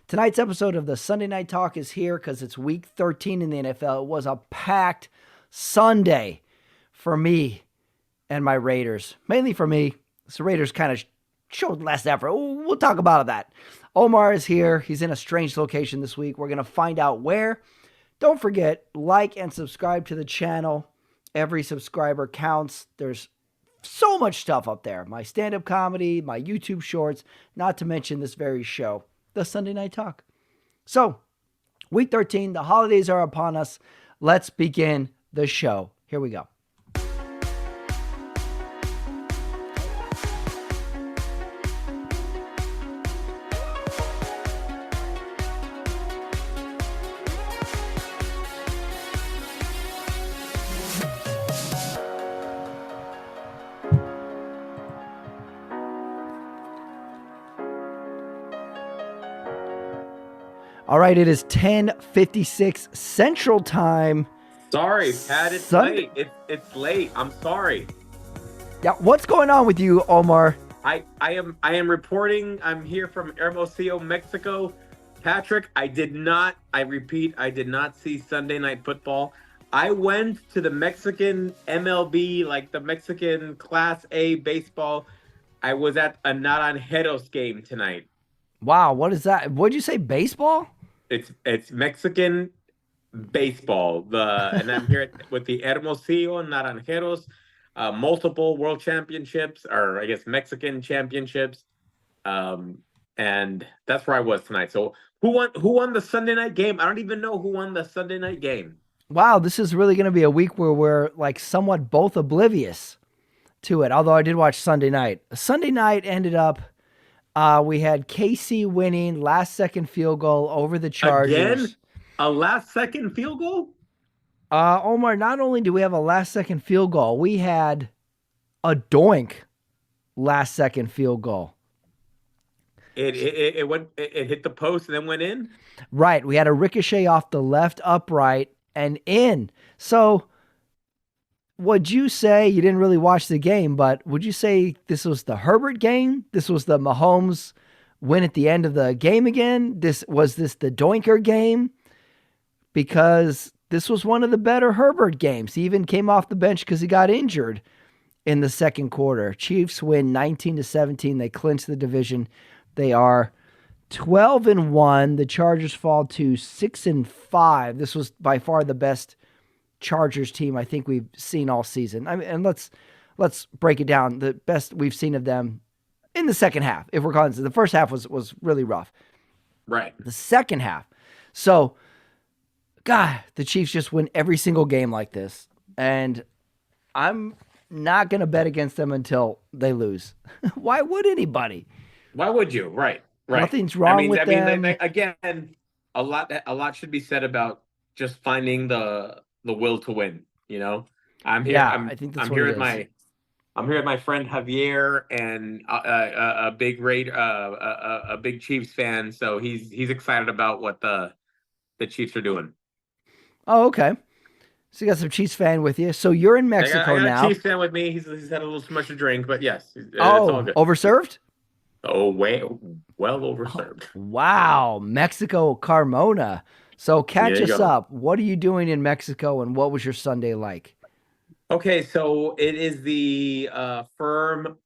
Tonight's episode of the Sunday Night Talk is here because it's week 13 in the NFL. It was a packed Sunday for me and my Raiders. Mainly for me. The Raiders kind of showed less effort. We'll talk about that. Omar is here. He's in a strange location this week. We're going to find out where. Don't forget, like and subscribe to the channel. Every subscriber counts. There's so much stuff up there. My stand-up comedy, my YouTube shorts, not to mention this very show, the Sunday Night Talk. So, week 13, the holidays are upon us. Let's begin the show. Here we go. All right, it is 10:56 Central Time. Sorry, Pat, it's late. It's late. I'm sorry. Yeah, what's going on with you, Omar? I am reporting. I'm here from Hermosillo, Mexico. Patrick, I did not see Sunday Night Football. I went to the Mexican MLB, like the Mexican Class A baseball. I was at a Naranjeros game tonight. Wow, what is that? What'd you say, baseball? It's Mexican baseball. And I'm here with the Hermosillo Naranjeros, multiple world championships, or I guess Mexican championships, and that's where I was tonight. So who won the Sunday night game? I don't even know who won the Sunday night game. Wow, this is really going to be a week where we're like somewhat both oblivious to it. Although I did watch Sunday night. Sunday night ended up. We had KC winning last-second field goal over the Chargers. Again? A last-second field goal? Omar, not only do we have a last-second field goal, we had a doink last-second field goal. It hit the post and then went in? Right. We had a ricochet off the left upright and in. So would you say, you didn't really watch the game, but would you say this was the Herbert game? This was the Mahomes win at the end of the game again? Was this the Doinker game? Because this was one of the better Herbert games. He even came off the bench because he got injured in the second quarter. Chiefs win 19-17. They clinch the division. They are 12-1. The Chargers fall to 6-5. This was by far the best Chargers team I think we've seen all season. I mean, and let's break it down. The best we've seen of them in the second half. If we're calling it, the first half was really rough. Right. The second half. So, God, the Chiefs just win every single game like this, and I'm not going to bet against them until they lose. Why would anybody? Why would you? Right. Nothing's wrong with them. Again, a lot should be said about just finding the will to win. You know, I'm here. Yeah, I think that's I'm here with my friend Javier, and a big Chiefs fan. So he's excited about what the Chiefs are doing. Oh, okay. So you got some Chiefs fan with you. So you're in Mexico I got now. a Chiefs fan with me. He's had a little too much to drink, but yes, it's all good. Overserved? Oh, well overserved. Oh, wow, Mexico Carmona. So catch us up. What are you doing in Mexico, and what was your Sunday like? Okay, so it is the firm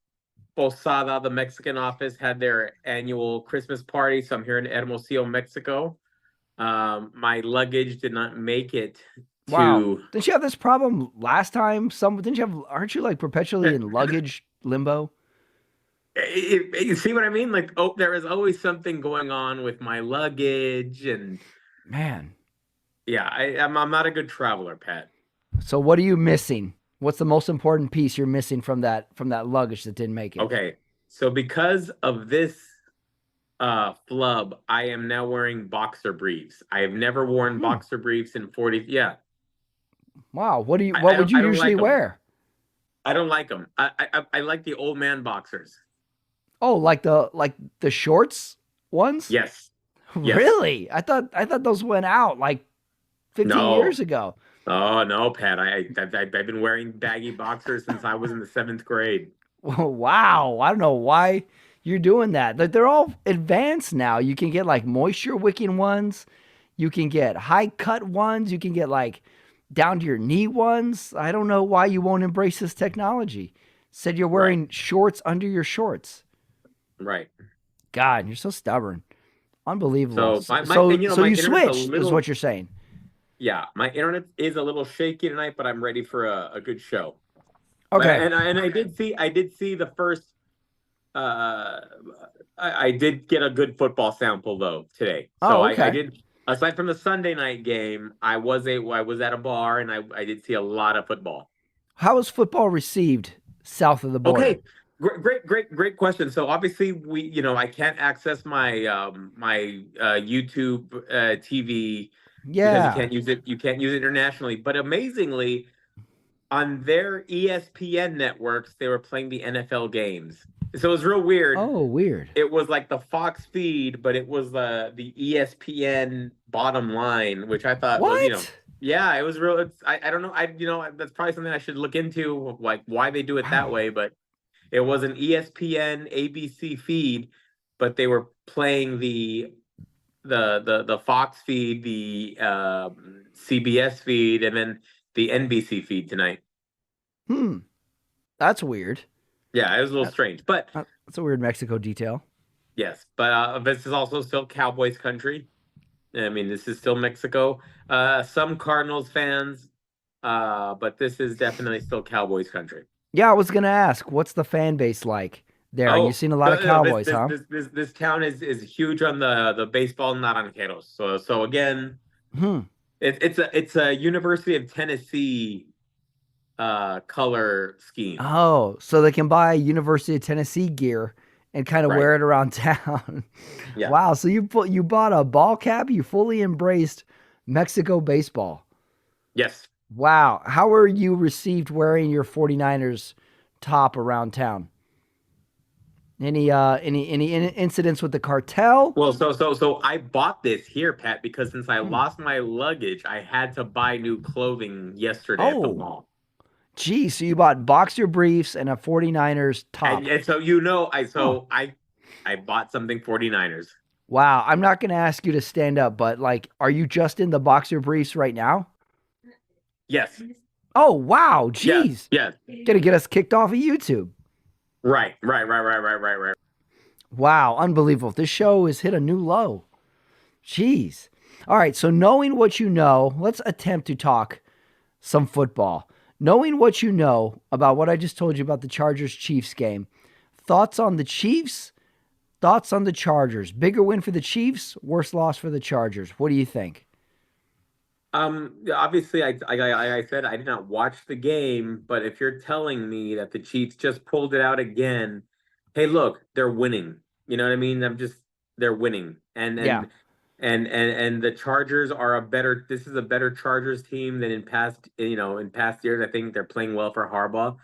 Posada, the Mexican office, had their annual Christmas party. So I'm here in Hermosillo, Mexico. My luggage did not make it. Wow. Didn't you have this problem last time? Aren't you like perpetually in luggage limbo? You see what I mean? Like, there is always something going on with my luggage, and man, yeah, I'm not a good traveler, Pat. So what are you missing? What's the most important piece you're missing from that luggage that didn't make it? Okay, so because of this flub, I am now wearing boxer briefs. I have never worn boxer briefs in 40. Yeah. Wow. What would you usually wear? I don't like them. I like the old man boxers. Oh, like the shorts ones? Yes. Really? I thought those went out like 15 years ago. Oh no, Pat! I've been wearing baggy boxers since I was in the 7th grade. Wow, I don't know why You're doing that. Like, they're all advanced now. You can get like moisture wicking ones. You can get high cut ones. You can get like down to your knee ones. I don't know why you won't embrace this technology. Said you're Right. wearing shorts under your shorts. Right. God, you're so stubborn. Unbelievable. So So, my so, and so my you internet's a switched, is little, what you're saying. yeah, my internet is a little shaky tonight, but I'm ready for a good show. But Okay. and I did see the first uh I did get a good football sample though today. So Oh, I okay. did, aside from the Sunday night game, I was at a bar and I did see a lot of football. How was football received south of the border? Okay. Great question. So obviously I can't access my YouTube TV because Yeah. you can't use it internationally. But amazingly, on their ESPN networks, they were playing the NFL games. So it was real weird. Oh, weird. It was like the Fox feed, but it was the ESPN bottom line, which I thought was, What? yeah, it was real. I don't know. That's probably something I should look into, like why they do it that Wow. way. But it was an ESPN ABC feed, but they were playing the Fox feed, the CBS feed, and then the NBC feed tonight. Hmm. That's weird. Yeah, it was a little That, strange, but that's a weird Mexico detail. yes, but this is also still Cowboys country. I mean, this is still Mexico. Some Cardinals fans, but this is definitely still Cowboys country. Yeah, I was gonna ask, what's the fan base like there? You've Oh, seen a lot of Cowboys, this huh? this town is huge on the baseball naranjeros. So again, Hmm. it's a University of Tennessee color scheme. Oh, so they can buy University of Tennessee gear and kind of Right. wear it around town. Yeah. Wow. So you bought a ball cap. You fully embraced Mexico baseball. Yes. Wow. How were you received wearing your 49ers top around town? Any incidents with the cartel? Well, so I bought this here, Pat, because since I Hmm. lost my luggage, I had to buy new clothing yesterday at the Oh, mall. geez. So you bought boxer briefs and a 49ers top. And so Oh, I bought something 49ers. wow. I'm not going to ask you to stand up, but like, are you just in the boxer briefs right now? Yes. Oh, wow. Yes. Geez. Yes. Gonna get us kicked off of YouTube. Right. Wow. Unbelievable. This show has hit a new low. Jeez. All right. So, knowing what you know, let's attempt to talk some football. Knowing what you know about what I just told you about the Chargers Chiefs game, thoughts on the Chiefs, thoughts on the Chargers. Bigger win for the Chiefs, worse loss for the Chargers. What do you think? Obviously, I said I did not watch the game, but if you're telling me that the Chiefs just pulled it out again, hey, look, they're winning. You know what I mean? They're winning, Yeah. and the Chargers are a better. This is a better Chargers team than in past years. I think they're playing well for Harbaugh.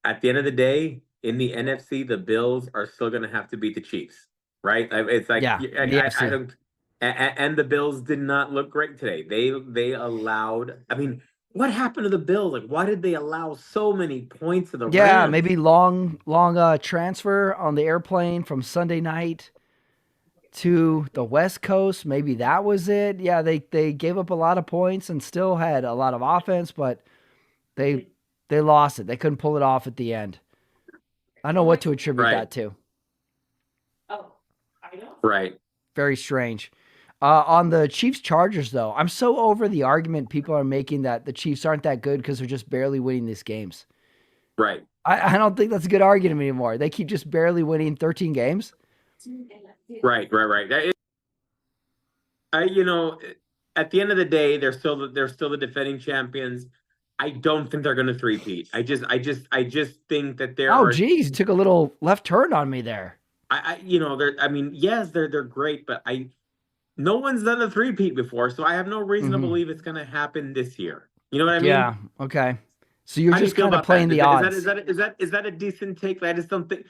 At the end of the day, in the NFC, the Bills are still going to have to beat the Chiefs, right? It's like Yeah. In the I AFC. don't. And the Bills did not look great today. They allowed. I mean, what happened to the Bills? Like, why did they allow so many points to the Yeah, Rams? maybe long transfer on the airplane from Sunday night to the West Coast. Maybe that was it. Yeah, they gave up a lot of points and still had a lot of offense, but they they lost it. They couldn't pull it off at the end. I don't know what to attribute Right, that to. right, Very strange. On the Chiefs Chargers, though, I'm so over the argument people are making that the Chiefs aren't that good because they're just barely winning these games. right, I don't think that's a good argument anymore. They keep just barely winning 13 games. right. I, at the end of the day, they're still the defending champions. I don't think they're going to three-peat. I just think that there Oh, are. geez, you took a little left turn on me there. They're. I mean, yes, they're great, but no one's done a three-peat before, so I have no reason to Hmm. believe it's going to happen this year. You know what I mean? Yeah. Okay. So you're How do you just feel kind of about playing that? the odds. Is that a decent take? I just don't think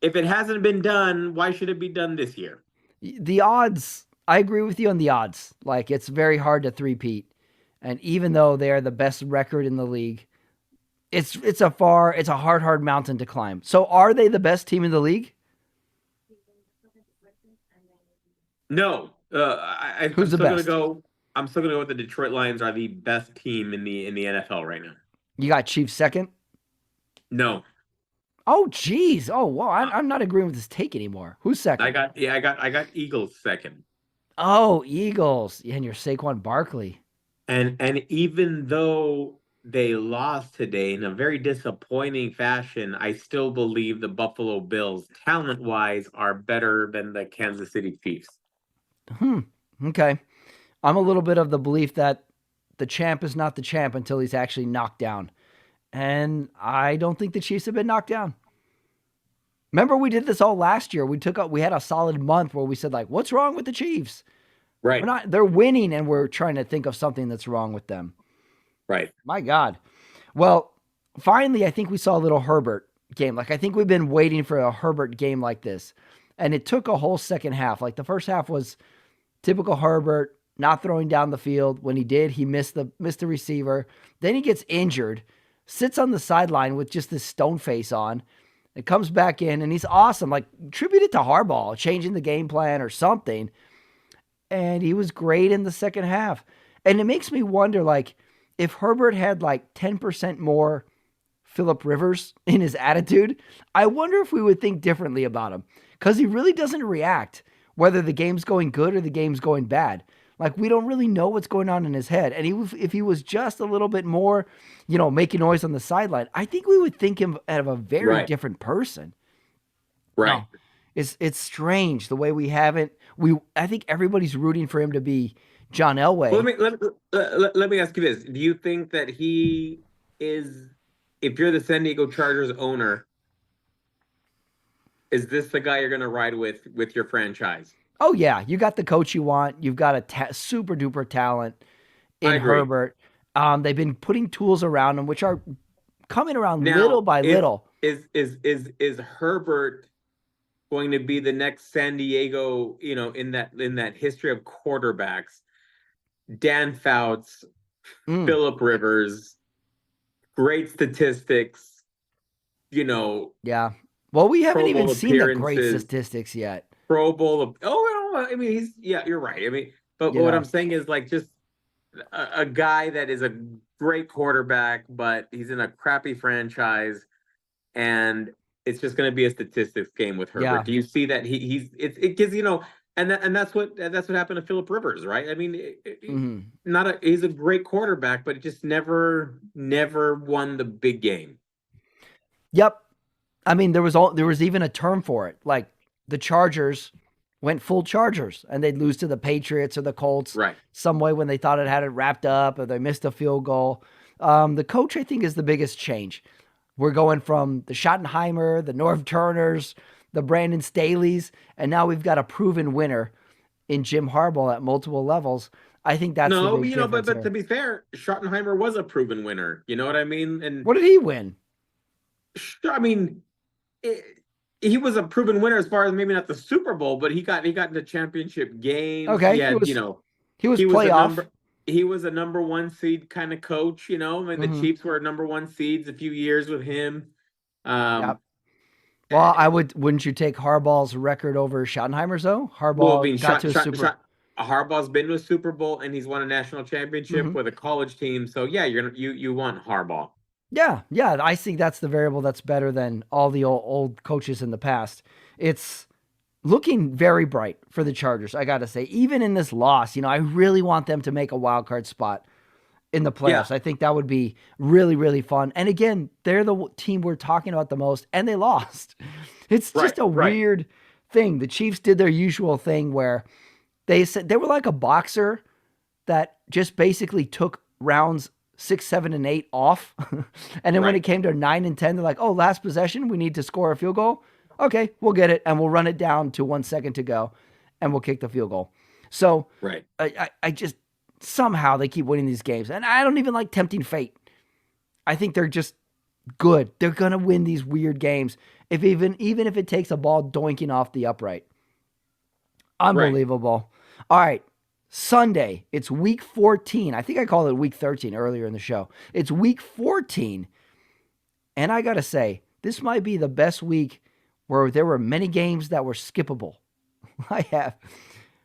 if it hasn't been done, why should it be done this year? The odds, I agree with you on the odds. Like, it's very hard to three-peat. And even though they are the best record in the league, it's a hard mountain to climb. So are they the best team in the league? No, Who's I'm the still gonna best? go. I'm still gonna go with the Detroit Lions are the best team in the NFL right now. You got Chiefs second? No, Oh, geez. Oh, wow. uh, I'm not agreeing with this take anymore. Who's second? I got Eagles second. Oh, Eagles. Yeah, and your Saquon Barkley. And even though they lost today in a very disappointing fashion, I still believe the Buffalo Bills, talent wise, are better than the Kansas City Chiefs. Hmm. Okay. I'm a little bit of the belief that the champ is not the champ until he's actually knocked down. And I don't think the Chiefs have been knocked down. Remember, we did this all last year. We had a solid month where we said, like, what's wrong with the Chiefs? We're Right, not, they're winning and we're trying to think of something that's wrong with them. right. My God. Well, finally, I think we saw a little Herbert game. Like, I think we've been waiting for a Herbert game like this. And it took a whole second half. Like, the first half was typical Herbert, not throwing down the field. When he did, he missed the receiver. Then he gets injured, sits on the sideline with just this stone face on. It comes back in, and he's awesome. Like, tribute it to Harbaugh, changing the game plan or something. And he was great in the second half. And it makes me wonder, like, if Herbert had like 10% more Phillip Rivers in his attitude, I wonder if we would think differently about him. Because he really doesn't react whether the game's going good or the game's going bad. Like, we don't really know what's going on in his head. And if he was just a little bit more, making noise on the sideline, I think we would think him of a very Right, different person. right. No, it's strange the way we haven't. I think everybody's rooting for him to be John Well, Elway. let me ask you this. Do you think that he is, if you're the San Diego Chargers owner, is this the guy you're going to ride with your franchise? Oh yeah, you got the coach you want. You've got a super duper talent I in agree. Herbert. They've been putting tools around him, which are coming around little Now, by little. is Herbert going to be the next San Diego, in that history of quarterbacks, Dan Fouts, Mm, Philip Rivers, great statistics, you know, yeah. Well, we haven't Pro even Bowl seen the great appearances, statistics yet. Pro Bowl. I mean, yeah, you're right. I mean, but You what know. I'm saying is like just a guy that is a great quarterback, but he's in a crappy franchise, and it's just going to be a statistics game with Herbert. Yeah. Do you see that it gives and that's what happened to Philip Rivers, right? I mean, Hmm. not a he's a great quarterback, but it just never won the big game. Yep. I mean, there was even a term for it. Like the Chargers went full Chargers, and they'd lose to the Patriots or the Colts Right. some way when they thought it had it wrapped up, or they missed a field goal. The coach, I think, is the biggest change. We're going from the Schottenheimer, the Norv Turners, the Brandon Staley's, and now we've got a proven winner in Jim Harbaugh at multiple levels. I think that's the No, big difference but to here. be fair, Schottenheimer was a proven winner. You know what I mean? What did he win? I mean, it, he was a proven winner as far as maybe not the Super Bowl, but he got into championship games. He Okay, had, he was he was a playoff. number he was a number one seed kind of coach. I mean, the Hmm. Chiefs were number one seeds a few years with him. Yeah. Um, Well, eh, wouldn't you take Harbaugh's record over Schottenheimer's though? well, I Harbaugh mean, got to a super. Harbaugh's been to a Super Bowl and he's won a national championship Hmm. with a college team. So yeah, you want Harbaugh. Yeah, yeah. I think that's the variable that's better than all the old coaches in the past. It's looking very bright for the Chargers, I got to say. Even in this loss, I really want them to make a wild card spot in the Yeah, playoffs. I think that would be really, really fun. And again, they're the team we're talking about the most, and they lost. It's right, just a right, weird thing. The Chiefs did their usual thing where they said they were like a boxer that just basically took rounds 6, 7, and 8 off. And then when it right, came to 9 and 10, they're like, oh, last possession, we need to score a field goal. Okay, we'll get it. And we'll run it down to 1 second to go and we'll kick the field goal. So right. I just somehow they keep winning these games. And I don't even like tempting fate. I think they're just good. They're gonna win these weird games. If even if it takes a ball doinking off the upright. Right. Unbelievable. All right. Sunday, it's week 14. I think I called it week 13 earlier in the show. It's week 14. And I got to say, this might be the best week where there were many games that were skippable. I have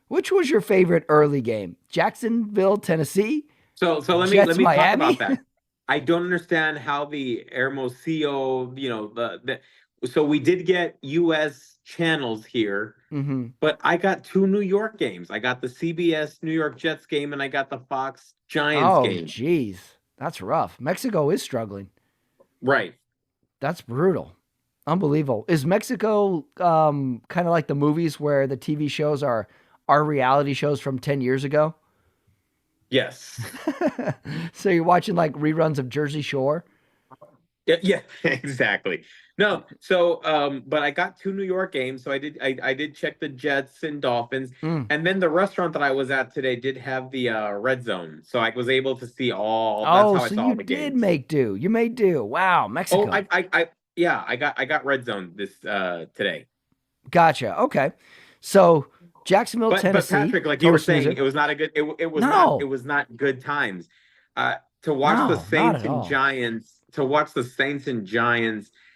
Which was your favorite early game? Jacksonville, Tennessee? So let Jets, me talk about Miami? that. I don't understand how the Hermosillo, so we did get US channels here, hmm but I got two New York games. I got the CBS New York Jets game and I got the Fox Giants Oh, game. geez. That's rough. Mexico is struggling. Right. That's brutal. Unbelievable. Is Mexico kind of like the movies where the TV shows are reality shows from 10 years ago? Yes. So you're watching like reruns of Jersey Shore? Yeah, yeah, exactly. No, so but I got two New York games, so I did check the Jets and Dolphins, Mm. and then the restaurant that I was at today did have the red zone, so I was able to see all. That's Oh, how I so saw all you the did games. make do. You made do. Wow, Oh, Mexico. yeah, I got red zone this today. Gotcha. Okay. So Jacksonville, But Tennessee, Patrick, like you total were saying, snoozer. it was not a good. It No, was not good times. To watch the no, not Saints at and all. Giants,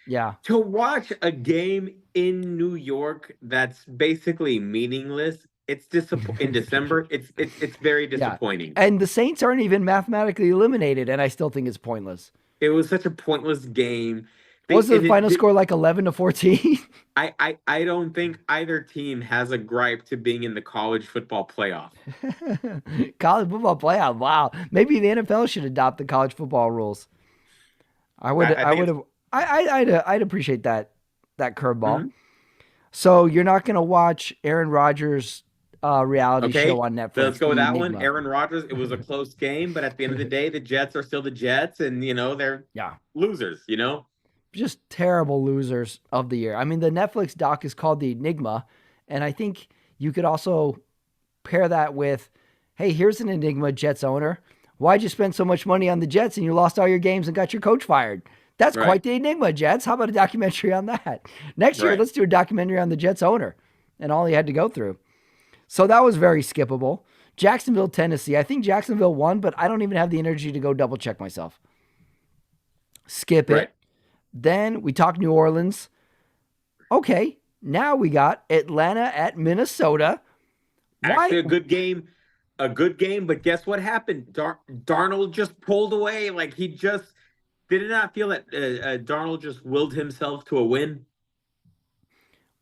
Yeah. to watch a game in New York that's basically meaningless. It's disappointing in December. It's very Yeah. disappointing. And the Saints aren't even mathematically eliminated, and I still think it's pointless. It was such a pointless game. Was They the and final score like 11-14? I don't think either team has a gripe to being in the college football playoff. College football playoff. Wow. Maybe the NFL should adopt the college football rules. I would. I I think would it's have. I'd appreciate that curveball. mhm. So you're not going to watch Aaron Rodgers' reality show Okay. on Let's Netflix, go with The that one. Enigma. Aaron Rodgers. It was a close game, but at the end of the day, the Jets are still the Jets, and they're Yeah. losers. Just terrible losers of the year. I mean, the Netflix doc is called The Enigma, and I think you could also pair that with, hey, here's an Enigma Jets owner. Why'd you spend so much money on the Jets and you lost all your games and got your coach fired? That's Right. quite the Enigma, Jets. How about a documentary on that? Next year, Right. let's do a documentary on the Jets owner and all he had to go through. So that was very skippable. Jacksonville, Tennessee. I think Jacksonville won, but I don't even have the energy to go double check myself. Skip Right. it. Then we talked New Orleans. Okay, now we got Atlanta at Minnesota. Why? Actually, a good game. But guess what happened? Darnold just pulled away. Like he just did it not feel that Darnold just willed himself to a win.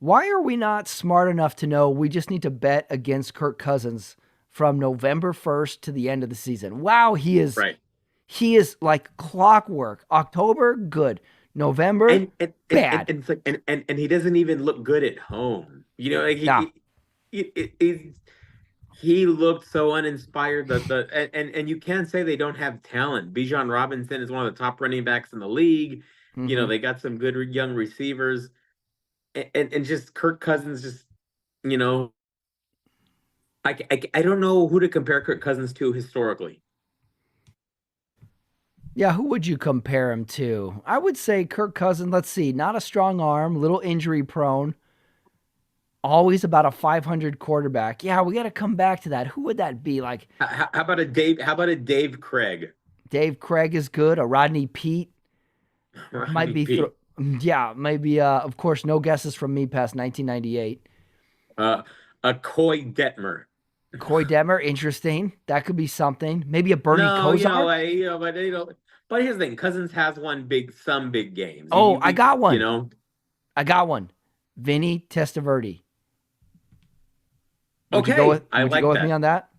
Why are we not smart enough to know we just need to bet against Kirk Cousins from November 1st to the end of the season? Wow, Right. he is like clockwork. October, good. November, bad. And it's like and he doesn't even look good at home. Like Yeah. he looked so uninspired. And you can't say they don't have talent. Bijan Robinson is one of the top running backs in the league. hmm They got some good young receivers. And just Kirk Cousins just you know I don't know who to compare Kirk Cousins to historically. Yeah, who would you compare him to? I would say Kirk Cousins, let's see, not a strong arm, little injury prone, always about a 500 quarterback. Yeah, we got to come back to that. Who would that be? Like How about a Dave? How about a Dave Craig? Dave Craig is good, a Rodney Pete might Rodney be P. yeah, maybe of course no guesses from me past 1998. Uh, a Coy Detmer. Coy Demer, interesting. That could be something. Maybe a Bernie No, Kosar. but here's the thing: Cousins has won some big games. Oh, I got You one. know, I got one. Vinny Testaverde. okay, I Would you go like with me that. on that?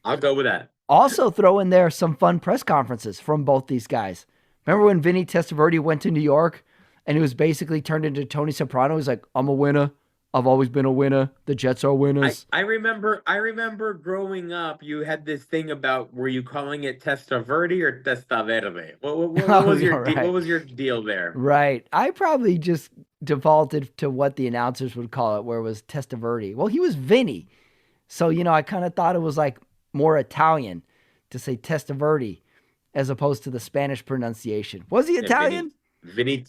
I'll go with that. Also throw in there some fun press conferences from both these guys. Remember when Vinny Testaverde went to New York and he was basically turned into Tony Soprano? He's like, I'm a winner. I've always been a winner. The Jets are winners. I remember growing up, you had this thing about were you calling it Testaverde or Testaverde? What Oh, was yeah, what right. was your deal there? Right. I probably just defaulted to what the announcers would call it, where it was Testaverde. Well, he was Vinny. So, I kind of thought it was like more Italian to say Testaverde as opposed to the Spanish pronunciation. Was he Yeah, Italian? Vinny.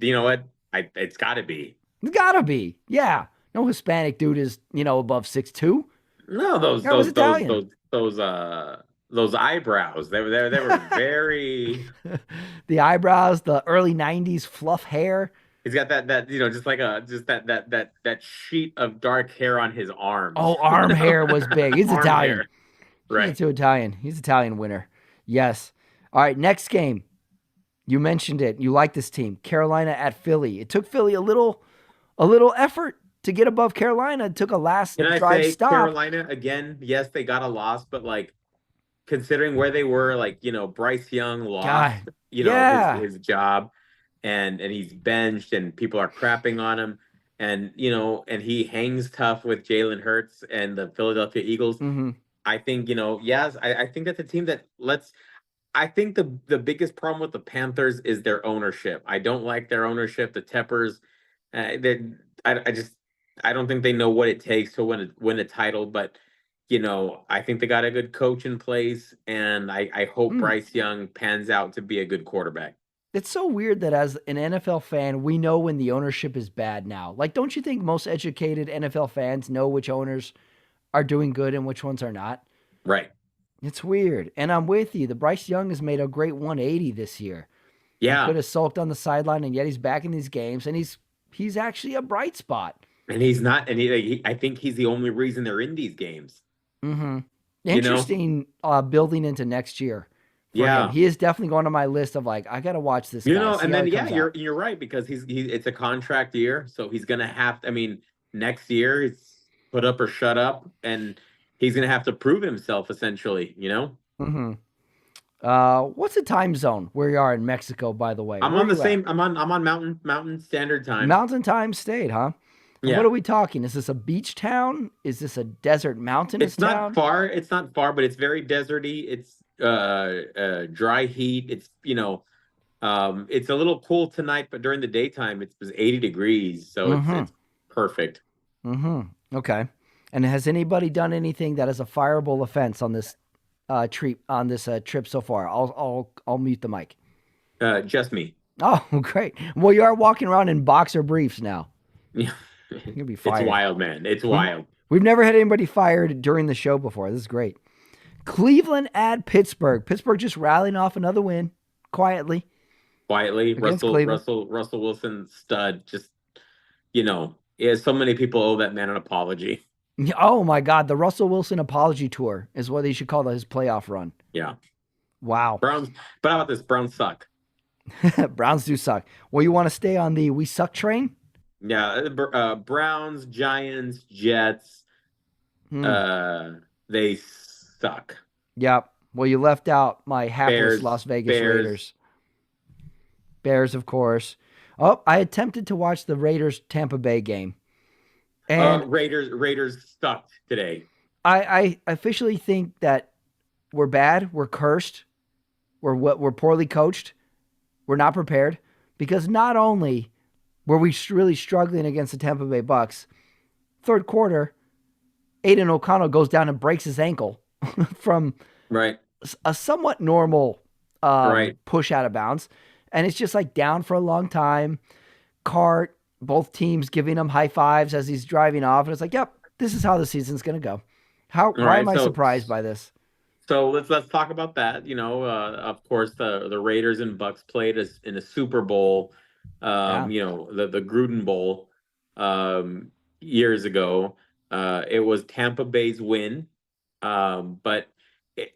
You know what? It's got to be. It's gotta be. Yeah. No Hispanic dude is, above 6'2". No, That was Italian. those eyebrows. They were very The eyebrows, the early 90s fluff hair. He's got that just like a just that sheet of dark hair on his arms. Oh, arm hair was big. He's Arm Italian. hair. He's Right. too Italian. He's Italian winner. Yes. All right, next game. You mentioned it. You like this team. Carolina at Philly. It took Philly a little effort to get above Carolina. It took a last Can I drive say stop. Carolina again? Yes, they got a loss, but like considering where they were, like, Bryce Young lost, God. his Yeah. his job, and he's benched and people are crapping on him. And and he hangs tough with Jalen Hurts and the Philadelphia Eagles. Mm-hmm. I think, yes, I think that's a team that lets I think the biggest problem with the Panthers is their ownership. I don't like their ownership. The Teppers, they I just I don't think they know what it takes to win a title. But I think they got a good coach in place, and I hope Mm. Bryce Young pans out to be a good quarterback. It's so weird that as an NFL fan, we know when the ownership is bad now. Like, don't you think most educated NFL fans know which owners are doing good and which ones are not? Right? It's weird. And I'm with you. The Bryce Young has made a great 180 this year. He could Yeah, have sulked on the sideline, and yet he's back in these games, and he's actually a bright spot. and he's not, and I think he's the only reason they're in these games. Mm-hmm. You know? Interesting building into next year for him. Yeah. He is definitely going on my list of like, I got to watch this guy, see And how then he yeah, comes you're out. you're right because it's a contract year, so he's gonna have. I mean, next year it's put up or shut up, and he's gonna have to prove himself essentially. Mm-hmm. What's the time zone where you are in Mexico, by the way? I'm Where are on the you at? same. I'm on Mountain Standard Time. Mountain Time State, huh? And what Yeah, are we talking? Is this a beach town? Is this a desert mountainous it's not town? far. It's not far, but it's very deserty. It's dry heat. It's a little cool tonight, but during the daytime it's 80 degrees, so it's Mm-hmm. it's perfect. Mm-hmm. Okay. And has anybody done anything that is a fireable offense on this trip so far? I'll mute the mic. Just me. Oh, great. Well, you are walking around in boxer briefs now. Yeah. You're gonna be It's fired. wild, man. It's We've wild. we've never had anybody fired during the show before. This is great. Cleveland at Pittsburgh. Pittsburgh just rallying off another win quietly Quietly, against Russell Cleveland. Russell Russell Wilson stud. Just yeah, so many people owe that man an apology. Oh my God, the Russell Wilson apology tour is what they should call his playoff run. Yeah. Wow. Browns, but how about this? Browns suck. Browns do suck. Well, you want to stay on the we suck train? Yeah, Browns, Giants, Jets, Hmm. uh, they suck. Yep. Well, you left out my hapless Las Vegas Bears. Raiders. Bears, of course. Oh, I attempted to watch the Raiders Tampa Bay game. And Raiders sucked today. I officially think that we're bad, we're cursed, we're poorly coached, we're not prepared because not only were we really struggling against the Tampa Bay Bucks, third quarter, Aiden O'Connell goes down and breaks his ankle from Right. a somewhat normal Right. push out of bounds, and it's just like down for a long time. Cart, both teams giving him high fives as he's driving off, and it's like, yep, this is how the season's gonna go. How? All Why right. am I So surprised by this? So let's talk about that. Of course, the Raiders and Bucks played us in a Super Bowl. Yeah, The Gruden Bowl, years ago. It was Tampa Bay's win, but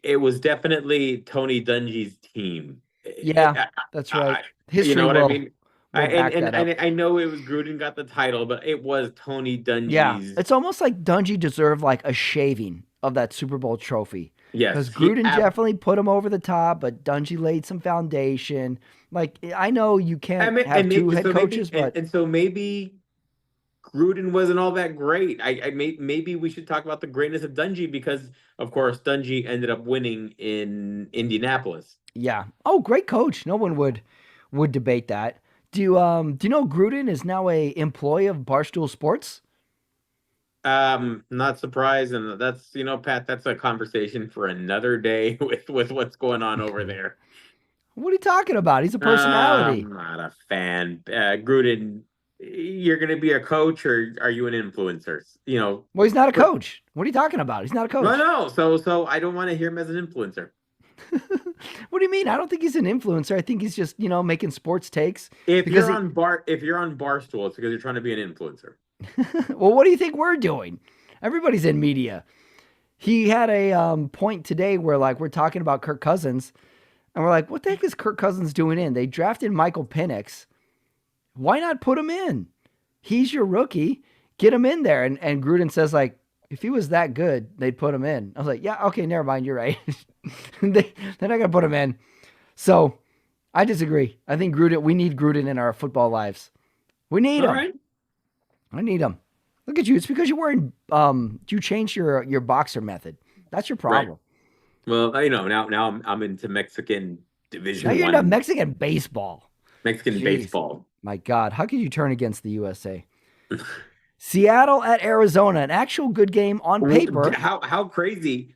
it was definitely Tony Dungy's team. yeah, that's right. You know History what I will mean? will back that up. And I know it was Gruden got the title, but it was Tony Yeah, Dungy's. it's almost like Dungy deserved like a shaving of that Super Bowl trophy because Yes, Gruden definitely put him over the top, but Dungy laid some foundation. Like I know you I can't mean, have two head so coaches, but maybe Gruden wasn't all that great. Maybe we should talk about the greatness of Dungy because, of course, Dungy ended up winning in Indianapolis. yeah. Oh, great coach. No one would debate that. Do you know Gruden is now a employee of Barstool Sports? Not surprised, and that's Pat, that's a conversation for another day with what's going on over there. What are you talking about? He's a personality. I'm not a fan. Gruden, you're going to be a coach, or are you an influencer? Well, he's not a coach. What are you talking about? He's not a No, coach. no. So I don't want to hear him as an influencer. What do you mean? I don't think he's an influencer. I think he's just, making sports takes If because you're on Barstool, it's because you're trying to be an influencer. well, what do you think we're doing? Everybody's in media. He had a point today where like we're talking about Kirk Cousins and we're like, what the heck is Kirk Cousins doing in? They drafted Michael Penix. Why not put him in? He's your rookie. Get him in there. And Gruden says like, if he was that good, they'd put him in. I was like, yeah, okay, never mind. You're right. They're not going to put him in. So I disagree. I think we need Gruden in our football lives. We need All him. right. I need him. Look at you. It's because you're wearing, you changed your boxer method. That's your problem. Right. Well, now I'm into Mexican Now Division you're into One, Mexican baseball. Mexican Jeez. baseball. My God. How could you turn against the USA? Seattle at Arizona, an actual good game on paper. How crazy.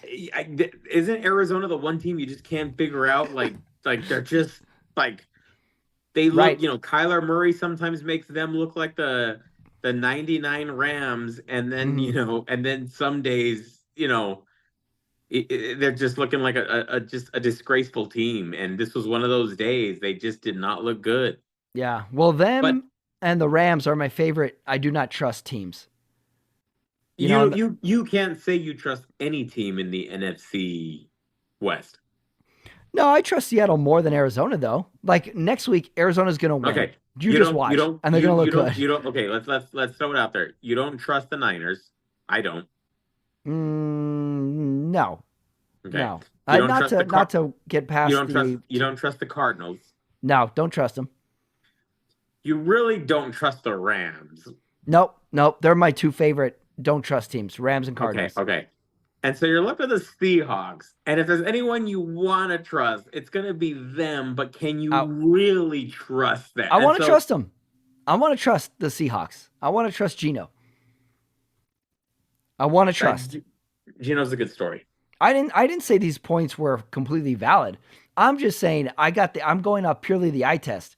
Isn't Arizona the one team you just can't figure out? Like they're just like they look. Right. Kyler Murray sometimes makes them look like the 99 Rams, and then and then some days they're just looking like just a disgraceful team. And this was one of those days they just did not look good. Yeah. Well, them But and the Rams are my favorite. I do not trust teams. you can't say you trust any team in the NFC West. No, I trust Seattle more than Arizona, though. Like next week, Arizona's going to win. Okay, You just watch, and they're going to look good. You don't. Okay, let's throw it out there. You don't trust the Niners. I don't. No. Okay. No. You don't not trust to the not to get past You don't trust the Cardinals. No, don't trust them. You really don't trust the Rams. Nope. They're my two favorite don't trust teams, Rams and Cardinals. Okay. And so you're left with the Seahawks. And if there's anyone you want to trust, it's going to be them. But can you really trust them? I want to trust them. I want to trust the Seahawks. I want to trust Geno. I want to trust. Geno's a good story. I didn't say these points were completely valid. I'm just saying I'm going off purely the eye test.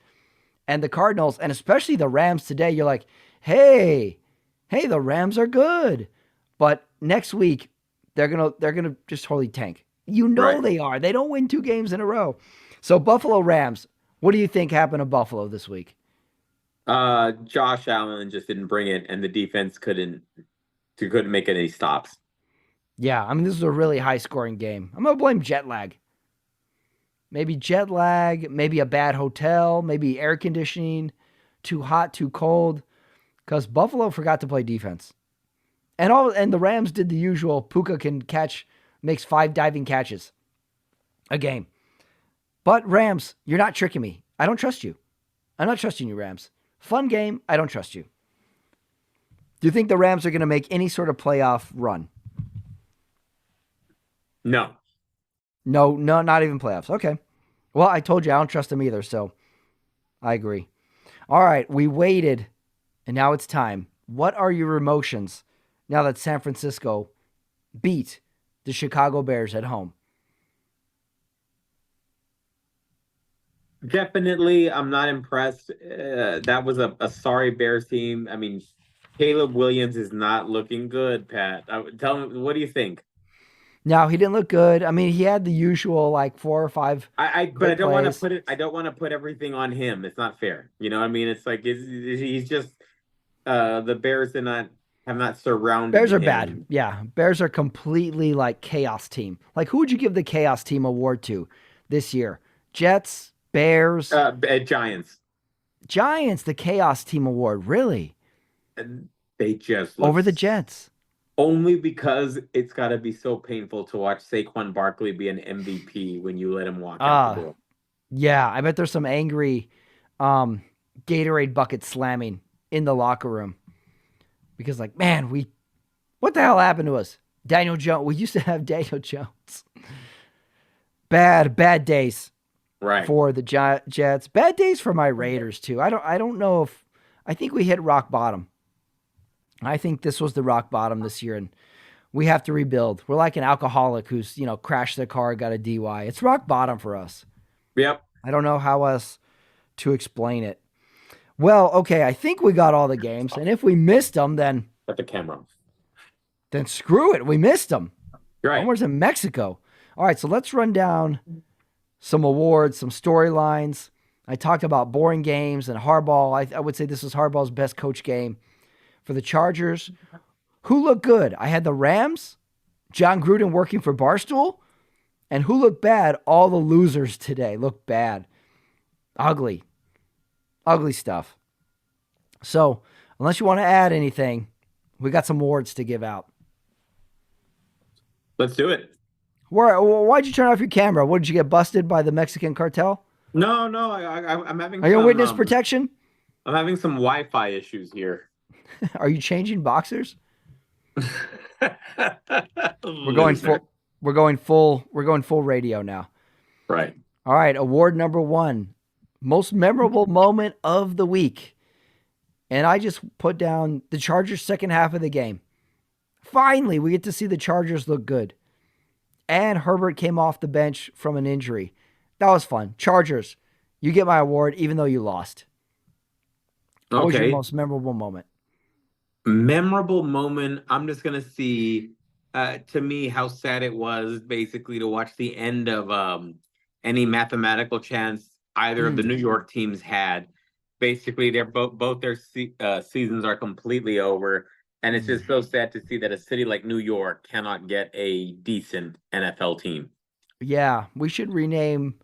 And the Cardinals, and especially the Rams today, you're like, hey, the Rams are good. But next week, they're gonna just totally tank. Right. They are. They don't win 2 games in a row. So Buffalo Rams, what do you think happened to Buffalo this week? Josh Allen just didn't bring it, and the defense couldn't make any stops. Yeah, I mean, this was a really high-scoring game. I'm going to blame jet lag. Maybe jet lag, maybe a bad hotel, maybe air conditioning, too hot, too cold, because Buffalo forgot to play defense. And the Rams did the usual. Puka makes 5 diving catches a game. But Rams, you're not tricking me. I don't trust you. I'm not trusting you, Rams. Fun game. I don't trust you. Do you think the Rams are going to make any sort of playoff run? No, not even playoffs. Okay. Well, I told you I don't trust them either, so I agree. All right, we waited, and now it's time. What are your emotions now that San Francisco beat the Chicago Bears at home? definitely, I'm not impressed. That was a sorry Bears team. I mean, Caleb Williams is not looking good, Pat. Tell me, what do you think? No, he didn't look good. I mean, he had the usual like 4 or 5. But I don't want to put it. I don't want to put everything on him. It's not fair. You know what I mean? It's like he's just the Bears have not surrounded. Bears are him. bad. Yeah, Bears are completely like chaos team. Like, who would you give the chaos team award to this year? Jets, Bears, Giants. Giants, the chaos team award. Really? And they just over the Jets. Only because it's got to be so painful to watch Saquon Barkley be an MVP when you let him walk out the door. Yeah, I bet there's some angry Gatorade bucket slamming in the locker room. Because, like, man, what the hell happened to us? Daniel Jones. We used to have Daniel Jones. Bad days for the Jets. Bad days for my Raiders, too. I don't know if – I think we hit rock bottom. I think this was the rock bottom this year, and we have to rebuild. We're like an alcoholic who's, crashed their car, got a DUI. It's rock bottom for us. Yep. I don't know how else to explain it. Well, okay, I think we got all the games, and if we missed them, then... Got the camera. Then screw it. We missed them. Right. Omar's in Mexico. All right, so let's run down some awards, some storylines. I talked about boring games and Harbaugh. I would say this was Harbaugh's best coach game. For the Chargers, who looked good? I had the Rams, John Gruden working for Barstool, and who looked bad? All the losers today looked bad. Ugly. Ugly stuff. So, unless you want to add anything, we got some awards to give out. Let's do it. Why'd you turn off your camera? What, did you get busted by the Mexican cartel? No, no, I'm having Are you on some witness protection? I'm having some Wi-Fi issues here. Are you changing boxers? We're going Loser. full. We're going full radio now. Right. All right, award number 1, most memorable moment of the week, and I just put down the Chargers' second half of the game. Finally, we get to see the Chargers look good, and Herbert came off the bench from an injury. That was fun. Chargers, you get my award, even though you lost. What was your Okay. most memorable moment? Memorable moment. I'm just gonna see, to me, how sad it was basically to watch the end of any mathematical chance either of the New York teams had. Basically, they're both their seasons are completely over, and it's just so sad to see that a city like New York cannot get a decent NFL team. Yeah, we should rename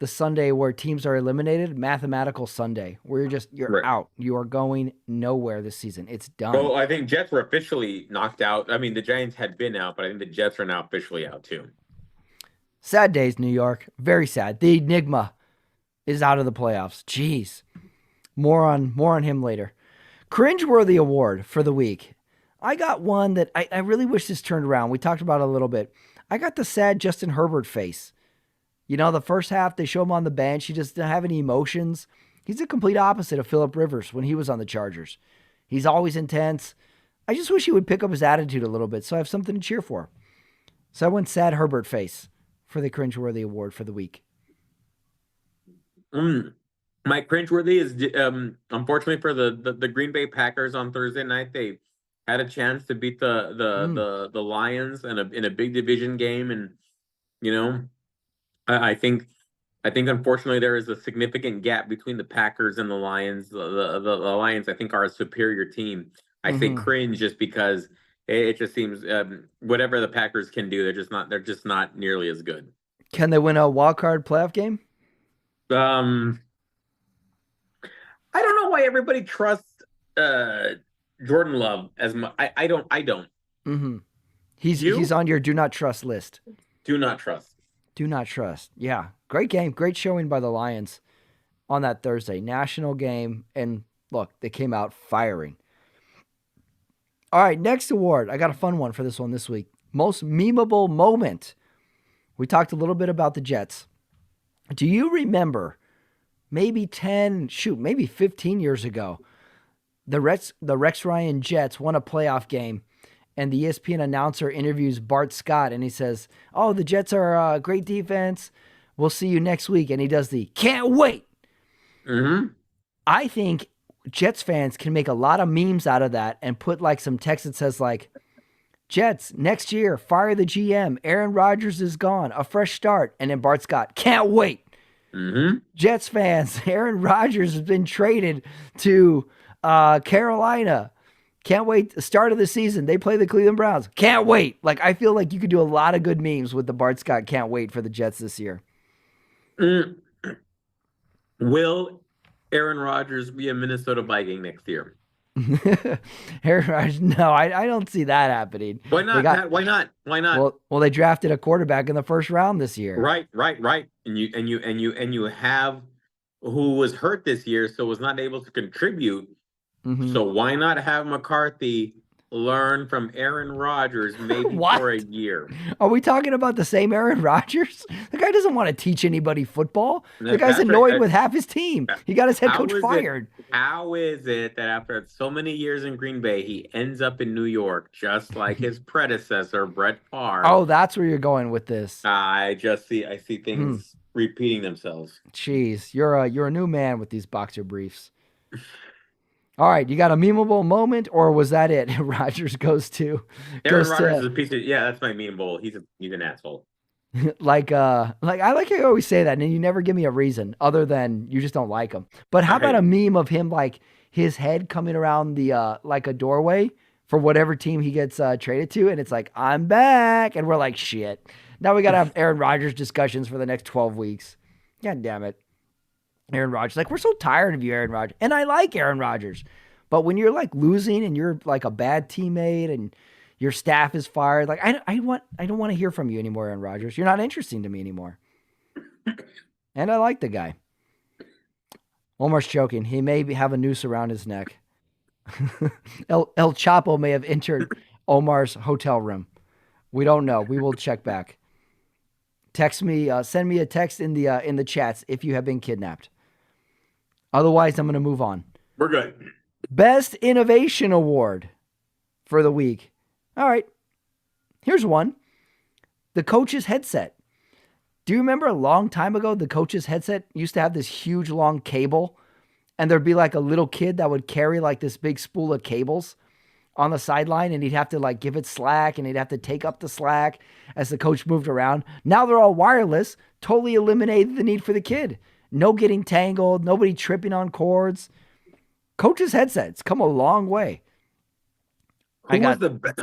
the Sunday where teams are eliminated Mathematical Sunday, where you're Right. out. You are going nowhere this season. It's done. Well, I think Jets were officially knocked out. I mean, the Giants had been out, but I think the Jets are now officially out too. Sad days, New York. Very sad. The Enigma is out of the playoffs. Jeez. More on him later. Cringeworthy award for the week. I got one that I really wish this turned around. We talked about it a little bit. I got the sad Justin Herbert face. You know, the first half, they show him on the bench. He just doesn't have any emotions. He's the complete opposite of Phillip Rivers when he was on the Chargers. He's always intense. I just wish he would pick up his attitude a little bit so I have something to cheer for. So I went sad Herbert face for the cringeworthy award for the week. My cringeworthy is unfortunately for the Green Bay Packers on Thursday night. They had a chance to beat the Lions in a big division game, and you know, I think unfortunately there is a significant gap between the Packers and the Lions. The Lions, I think, are a superior team. I say cringe just because it just seems whatever the Packers can do, they're just not nearly as good. Can they win a wild card playoff game? I don't know why everybody trusts Jordan Love as much. I don't. Mm-hmm. He's on your do not trust list. Do not trust. Do not trust. Yeah. Great game. Great showing by the Lions on that Thursday. National game. And look, they came out firing. All right, next award. I got a fun one for this one this week. Most memeable moment. We talked a little bit about the Jets. Do you remember maybe 15 years ago, the Rex Ryan Jets won a playoff game, and the ESPN announcer interviews Bart Scott, and he says, "Oh, the Jets are a great defense. We'll see you next week." And he does the "can't wait." Mm-hmm. I think Jets fans can make a lot of memes out of that and put like some text that says like, "Jets, next year, fire the GM. Aaron Rodgers is gone. A fresh start." And then Bart Scott, "Can't wait." Mm-hmm. Jets fans, Aaron Rodgers has been traded to Carolina. Can't wait. The start of the season, they play the Cleveland Browns. Can't wait. Like, I feel like you could do a lot of good memes with the Bart Scott "can't wait" for the Jets this year. Will Aaron Rodgers be a Minnesota Viking next year? Aaron Rodgers, no, I don't see that happening. Why not? Matt? Why not? Why not? Well, they drafted a quarterback in the first round this year. Right. And you have who was hurt this year, so was not able to contribute. Mm-hmm. So why not have McCarthy learn from Aaron Rodgers maybe for a year? Are we talking about the same Aaron Rodgers? The guy doesn't want to teach anybody football. The guy's annoyed with half his team. He got his head coach fired. How is it that after so many years in Green Bay, he ends up in New York just like his predecessor, Brett Favre? Oh, that's where you're going with this. I see things repeating themselves. Jeez, you're a new man with these boxer briefs. All right, you got a memeable moment, or was that it? Rodgers goes to Aaron Rodgers is a piece of that's my memeable. He's an asshole. like I like how you always say that, and you never give me a reason other than you just don't like him. But how about I, a meme of him like his head coming around the like a doorway for whatever team he gets traded to, and it's like I'm back, and we're like shit. Now we gotta have Aaron Rodgers discussions for the next 12 weeks. God damn it, Aaron Rodgers. Like we're so tired of you, Aaron Rodgers, and I like Aaron Rodgers, but when you're like losing and you're like a bad teammate and your staff is fired. Like I don't want to hear from you anymore, Aaron Rodgers. You're not interesting to me anymore. And I like the guy. Omar's joking. He may have a noose around his neck. El Chapo may have entered Omar's hotel room. We don't know. We will check back. Text me. Send me a text in the chats if you have been kidnapped. Otherwise, I'm going to move on. we're good. Best Innovation Award for the week. All right. Here's one. The coach's headset. Do you remember a long time ago, the coach's headset used to have this huge long cable, and there'd be like a little kid that would carry like this big spool of cables on the sideline, and he'd have to like give it slack, and he'd have to take up the slack as the coach moved around. Now they're all wireless, totally eliminated the need for the kid. No getting tangled, nobody tripping on cords. Coach's headsets come a long way. Who was the best?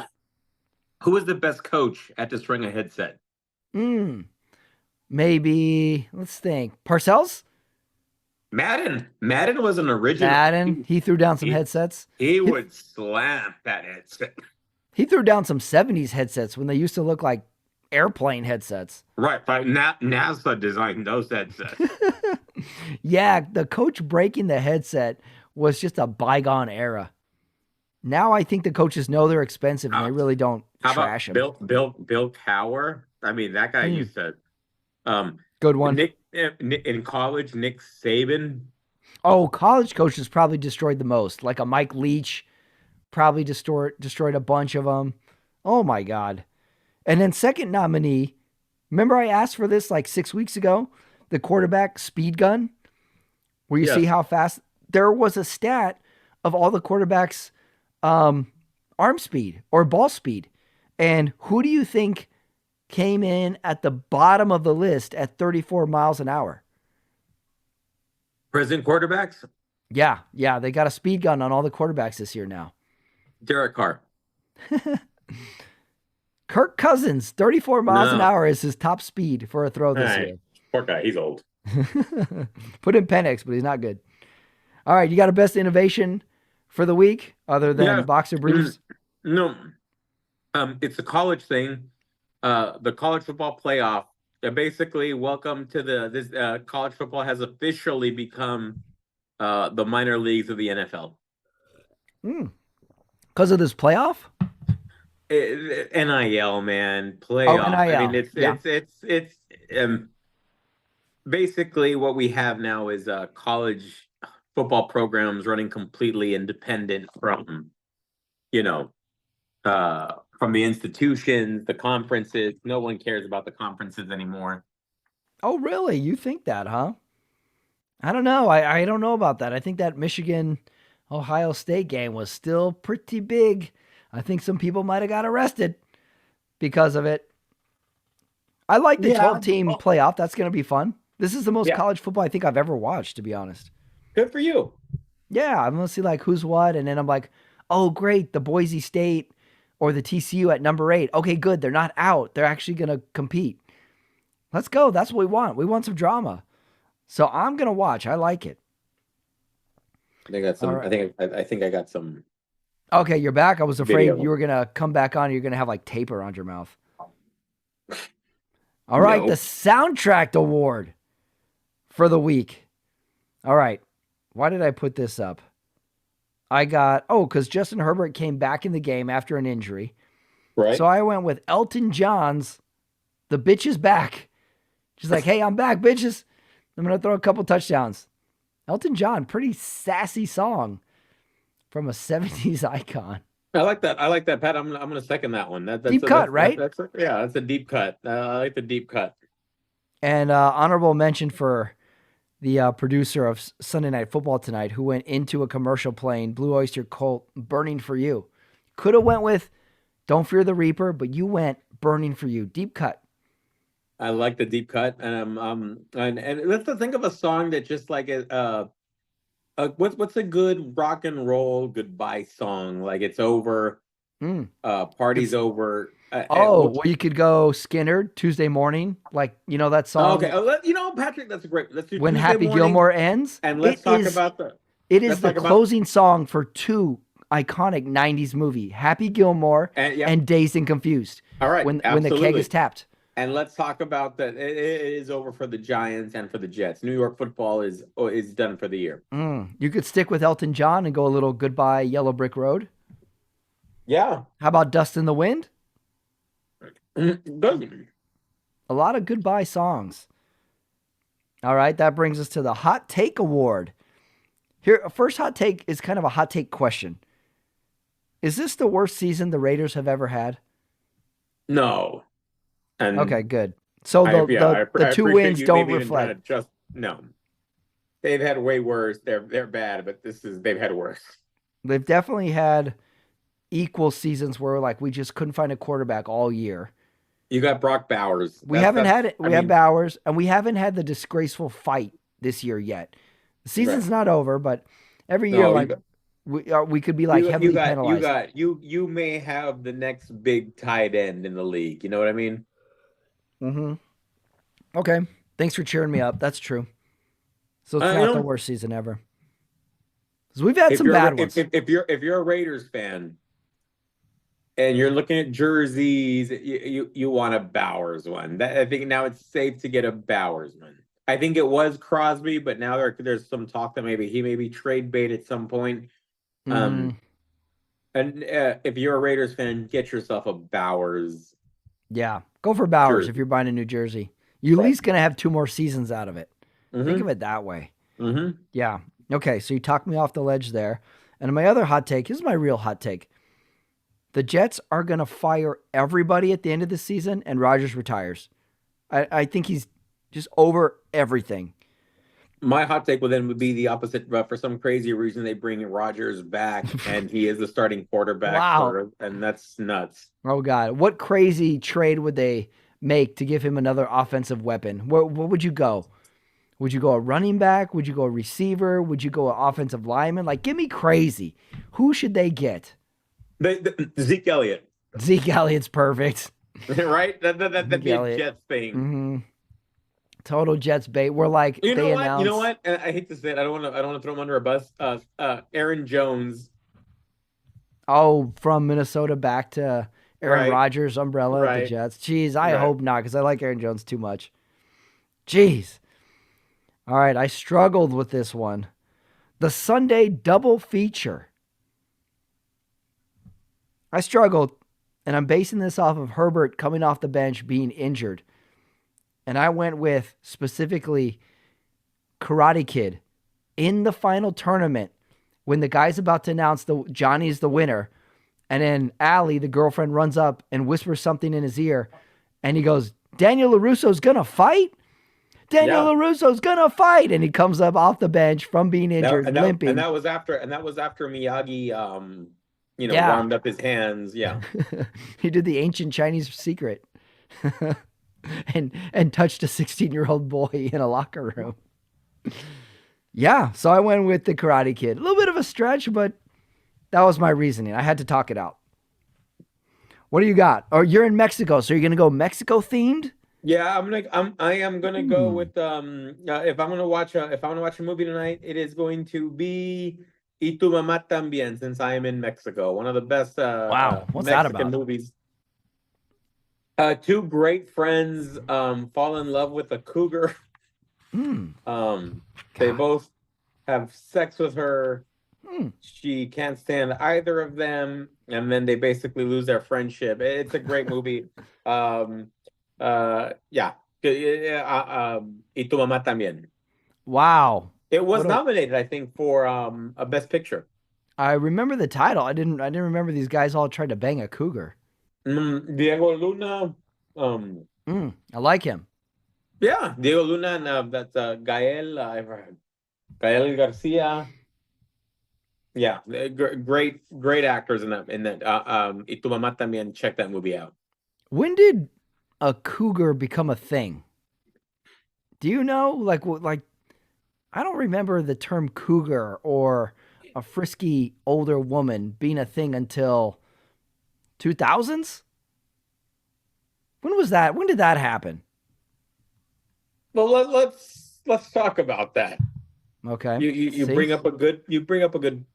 Who was the best coach at destroying a headset? Maybe, let's think. Parcells? Madden. Madden was an original. Madden. He threw down some headsets. He would slam that headset. He threw down some 70s headsets when they used to look like airplane headsets. Right. NASA designed those headsets. Yeah, the coach breaking the headset was just a bygone era. Now I think the coaches know they're expensive and they really don't trash them. Bill Cowher? I mean, that guy used to. Good one. In college, Nick Saban. Oh, college coaches probably destroyed the most. Like a Mike Leach probably destroyed a bunch of them. Oh my God. And then second nominee, remember I asked for this like 6 weeks ago? The quarterback speed gun, where you see how fast. There was a stat of all the quarterbacks' arm speed or ball speed. And who do you think came in at the bottom of the list at 34 miles an hour? Present quarterbacks? Yeah. They got a speed gun on all the quarterbacks this year now. Derek Carr. Kirk Cousins, 34 miles an hour is his top speed for a throw this year. Poor guy, he's old. Put in Penix, but he's not good. All right, you got a best innovation for the week other than boxer briefs? No. It's a college thing. The college football playoff. Basically, welcome to this college football has officially become the minor leagues of the NFL. Because of this playoff? NIL, man, playoff. NIL. I mean, it's basically what we have now is college football programs running completely independent from, from the institutions, the conferences. No one cares about the conferences anymore. Oh, really? You think that, huh? I don't know. I don't know about that. I think that Michigan-Ohio State game was still pretty big. I think some people might have got arrested because of it. I like the 12-team playoff. That's going to be fun. This is the most college football I think I've ever watched, to be honest. Good for you. Yeah, I'm going to see like who's what, and then I'm like, oh, great, the Boise State or the TCU at number 8. Okay, good. They're not out. They're actually going to compete. Let's go. That's what we want. We want some drama. So I'm going to watch. I like it. I think that's some. Right. I think I got some. Okay, you're back. I was afraid you were going to come back on. You're going to have like tape around your mouth. All right, the soundtrack award for the week. All right. Why did I put this up? Because Justin Herbert came back in the game after an injury. Right. So I went with Elton John's The Bitch Is Back. She's like, hey, I'm back, bitches. I'm going to throw a couple touchdowns. Elton John, pretty sassy song from a 70s icon. I like that. Pat. I'm going to second that one. That's deep cut, right? That's a deep cut. I like the deep cut. And honorable mention for the producer of Sunday Night Football tonight, who went into a commercial playing Blue Oyster Cult, Burning for You. Could have went with Don't Fear the Reaper, but you went Burning for You. Deep cut. I like the deep cut, and let's think of a song that just like what's a good rock and roll goodbye song? Like it's over, Mm. party's It's over. oh, well, you could go Skinner Tuesday morning, like that Okay, song Patrick, that's great. Let's do when Tuesday Happy morning, Gilmore ends. and It let's talk is about the it is let's the talk about closing song for two iconic '90s movie, Happy Gilmore and yep. and Dazed and Confused. All right, When the keg is absolutely. tapped. And let's talk about that. It is over for the Giants and for the Jets. New York football is done for the year. You could stick with Elton John and go a little Goodbye Yellow Brick Road. Yeah. How about Dust in the Wind? Good. A lot of goodbye songs. All right, that brings us to the Hot Take Award. Here, first hot take is kind of a hot take question. Is this the worst season the Raiders have ever had? No. Okay, And good. So the I two appreciate wins you don't maybe even trying reflect. to just no. They've had way worse. They're bad, but they've had worse. They've definitely had equal seasons where like we just couldn't find a quarterback all year. You got Brock Bowers. We haven't had it. I We have mean, Bowers, and we haven't had the disgraceful fight this year yet. The right. season's not over, but every year, No, like we could be like heavily penalized. you may have the next big tight end in the league. You know what I mean? Mm-hmm. Okay, thanks for cheering me up. That's true. So it's You not the know, worst season ever. Because we've had some bad ones. if you're a Raiders fan and you're looking at jerseys, you want a Bowers one. That I think now it's safe to get a Bowers one. I think it was Crosby, but now there's some talk that maybe he may be trade bait at some point. Mm-hmm. And if you're a Raiders fan, get yourself a Bowers Yeah, go for Bowers if jersey. you're buying a new jersey. You're at Right. least gonna have two more seasons out of it. Think of Mm-hmm. it that way. Mm-hmm. Yeah. Okay, so you talked me off the ledge there. And my other hot take, here's my real hot take. The Jets are going to fire everybody at the end of the season and Rodgers retires. I think he's just over everything. My hot take would be the opposite, but for some crazy reason they bring Rodgers back and he is the starting quarterback Wow. and that's nuts. Oh, God. What crazy trade would they make to give him another offensive weapon? What would you go? Would you go a running back? Would you go a receiver? Would you go an offensive lineman? Like, give me crazy. Who should they get? Zeke Elliott. Zeke Elliott's perfect. Right? That'd be a Elliott. Jets thing. Mm-hmm. Total Jets bait. We're like You know they what? You know announced. what? I hate to say it. I don't want to throw him under a bus. Aaron Jones. Oh, from Minnesota back to Aaron Right. Rodgers' umbrella at the Right. Jets. Jeez, I Right. hope not because I like Aaron Jones too much. Jeez. All right, I struggled with this one. The Sunday double feature. I struggled, and I'm basing this off of Herbert coming off the bench being injured. And I went with specifically Karate Kid in the final tournament when the guy's about to announce the Johnny's the winner. And then Allie, the girlfriend, runs up and whispers something in his ear. And he goes, Daniel LaRusso's going to fight? Daniel Yeah. LaRusso's going to fight. And he comes up off the bench from being injured, limping. And that was after Miyagi Yeah. warmed up his hands. Yeah. He did the ancient Chinese secret and touched a 16-year-old boy in a locker room. Yeah, so I went with the Karate Kid. A little bit of a stretch, but that was my reasoning. I had to talk it out. What do you got? Or you're in Mexico, so you're gonna go Mexico themed? Yeah, I am gonna go with if I'm gonna watch a movie tonight, it is going to be Y tu mamá también, since I am in Mexico. One of the best Wow, what's that Mexican about? movies. Two great friends fall in love with a cougar. They God. both have sex with her. Hmm. She can't stand either of them, and then they basically lose their friendship. It's a great movie. Yeah. Y tu mamá también. Wow. It was What a, nominated, I think, for a Best Picture. I remember the title. I didn't remember these guys all tried to bang a cougar. Diego Luna. I like him. Yeah, Diego Luna and that's Gael Garcia. Yeah, great actors in that. Y tu mamá también. Check that movie out. When did a cougar become a thing? Do you know? Like I don't remember the term cougar or a frisky older woman being a thing until 2000s. When was that? When did that happen? Well, let's talk about that. Okay. You See? bring up a good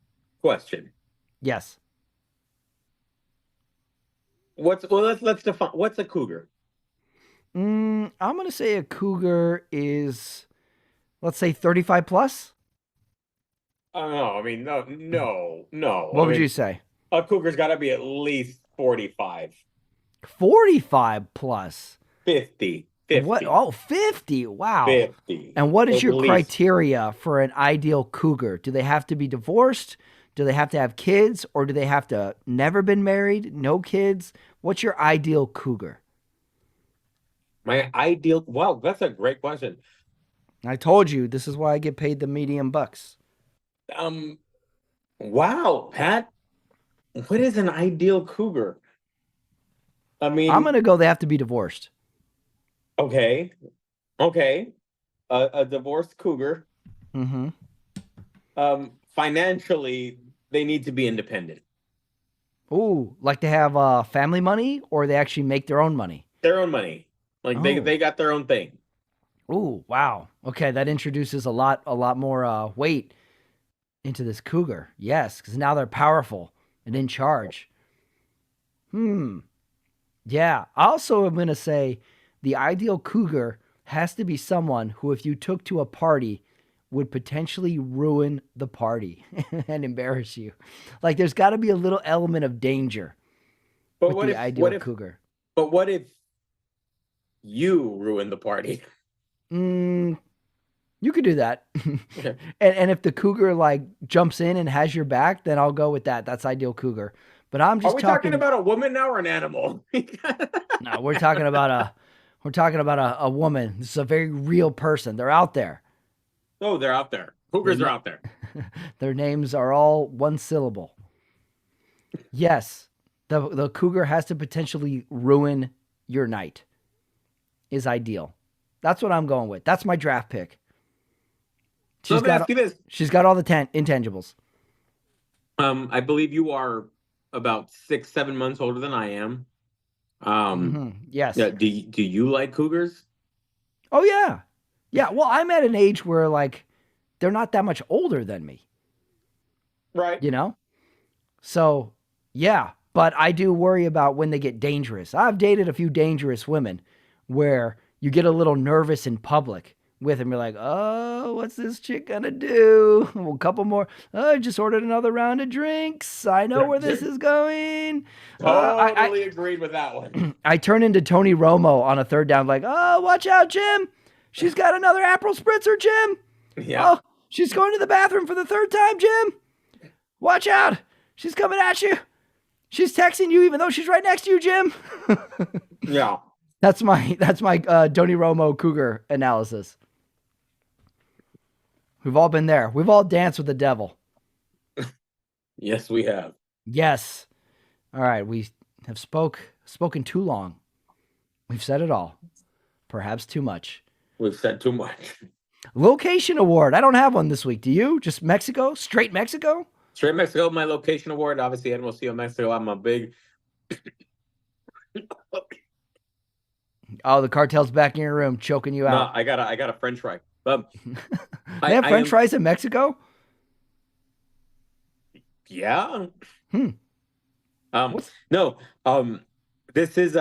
question. Yes. Let's define what's a cougar. I'm gonna say a cougar is, let's say, 35 plus. No, I mean no. What I would you mean say? a cougar's got to be at least 45, 45 plus. 50, What? 50, Oh, 50. Wow. 50 And what is at your least. criteria for an ideal cougar? Do they have to be divorced? Do they have to have kids? Or do they have to never been married? No kids? What's your ideal cougar? My ideal. Wow, that's a great question. I told you this is why I get paid the medium bucks. Um, wow, Pat, what is an ideal cougar? I I'm mean, gonna go. They have to be divorced. okay, okay, a divorced cougar. Mm-hmm. Financially, they need to be independent. Ooh, like they have family money, or they actually make their own money. Their own money. Like they Oh, got their own thing. ooh, wow. Okay, that introduces a lot more weight into this cougar. Yes, because now they're powerful and in charge. Hmm. Yeah. I also am going to say the ideal cougar has to be someone who, if you took to a party, would potentially ruin the party and embarrass you. Like there's got to be a little element of danger But with what the if what ideal if cougar. but what if you ruin the party? Mm, you could do that. Okay. And if the cougar like jumps in and has your back, then I'll go with that. That's ideal cougar. But I'm Are just we talking talking. about a woman now or an animal? No, we're talking about a woman. This is a very real person. They're out there. Oh, they're out there. Their Cougars are na- out there. their names are all one syllable. Yes, the cougar has to potentially ruin your night. Is ideal. That's what I'm going with. That's my draft pick. So She's let me ask got you this. she's got all the intangibles. I believe you are about 6, 7 months older than I am. Yeah, Yes. do you like cougars? Oh yeah. Yeah. Well, I'm at an age where like they're not that much older than me. Right. You know. So yeah. But I do worry about when they get dangerous. I've dated a few dangerous women where you get a little nervous in public with them. You're like, oh, what's this chick gonna do? Well, a couple more. Oh, I just ordered another round of drinks. I know where this is going. I Totally agreed with that one. I turn into Tony Romo on a third down, like, oh, watch out, Jim. She's got another April Spritzer, Jim. Yeah. Oh, she's going to the bathroom for the third time, Jim. Watch out. She's coming at you. She's texting you even though she's right next to you, Jim. Yeah. That's my Tony Romo Cougar analysis. We've all been there. We've all danced with the devil. Yes, we have. Yes. All right. We have spoken too long. We've said it all. Perhaps too much. We've said too much. Location award. I don't have one this week. Do you? Just Mexico? Straight Mexico? Straight Mexico, my location award. Obviously, Hermosillo, Mexico. I'm a big. Oh, the cartel's back in your room choking you No, out. I got a French fry. They have I French am. fries in Mexico? Yeah. Hmm. Um. What's No. This is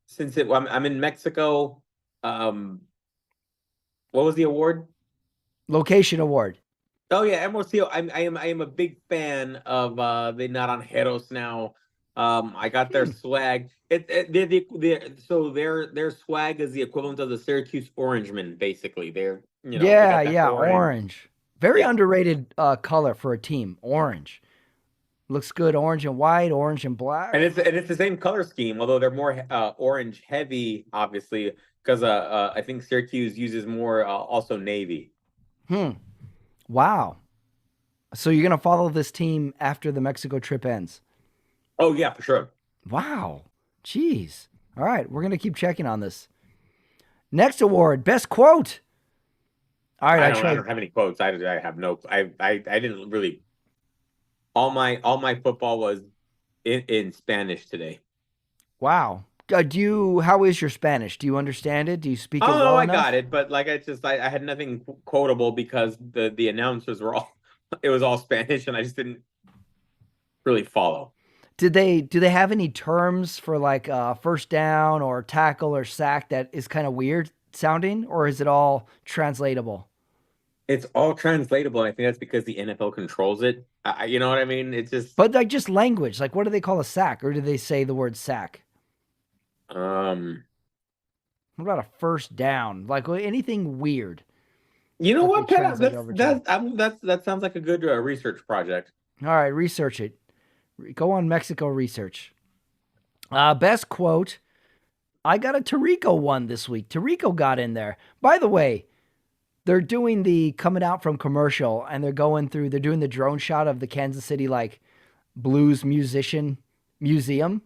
since I'm in Mexico. Um. What was the award? location award? Oh yeah, Hermosillo. I am a big fan of the Naranjeros now. I got their Hmm. swag. So their swag is the equivalent of the Syracuse Orangemen, basically. They Yeah, got that yeah, orange. orange. Very Yeah. underrated color for a team. Orange. Looks good. Orange and white, orange and black. And it's the same color scheme, although they're more orange heavy, obviously, because I think Syracuse uses more also navy. Hmm. Wow. So you're gonna follow this team after the Mexico trip ends? Oh yeah, for sure. Wow. Jeez. All right, we're gonna keep checking on this. Next award, best quote. All right, I I don't. I tried. don't have any quotes. I have no. I didn't really. All my football was in Spanish today. Wow. Do you? How is your Spanish? Do you understand it? Do you speak it Oh, well I got enough? it, but like I had nothing quotable because the announcers were all it was all Spanish, and I just didn't really follow. Did they? Do they have any terms for like first down or tackle or sack that is kind of weird sounding, or is it all translatable? It's all translatable, and I think that's because the NFL controls it. You know what I mean? It's just But like just language, like what do they call a sack, or do they say the word sack? um. What about a first down? Like anything weird You know that they what, Pat? translate over to? That sounds like a good research project. All right, research it. Go on Mexico research. Best quote. I got a Tarico one this week. Tarico got in there. By the way, they're doing the coming out from commercial and they're doing the drone shot of the Kansas City like blues musician museum.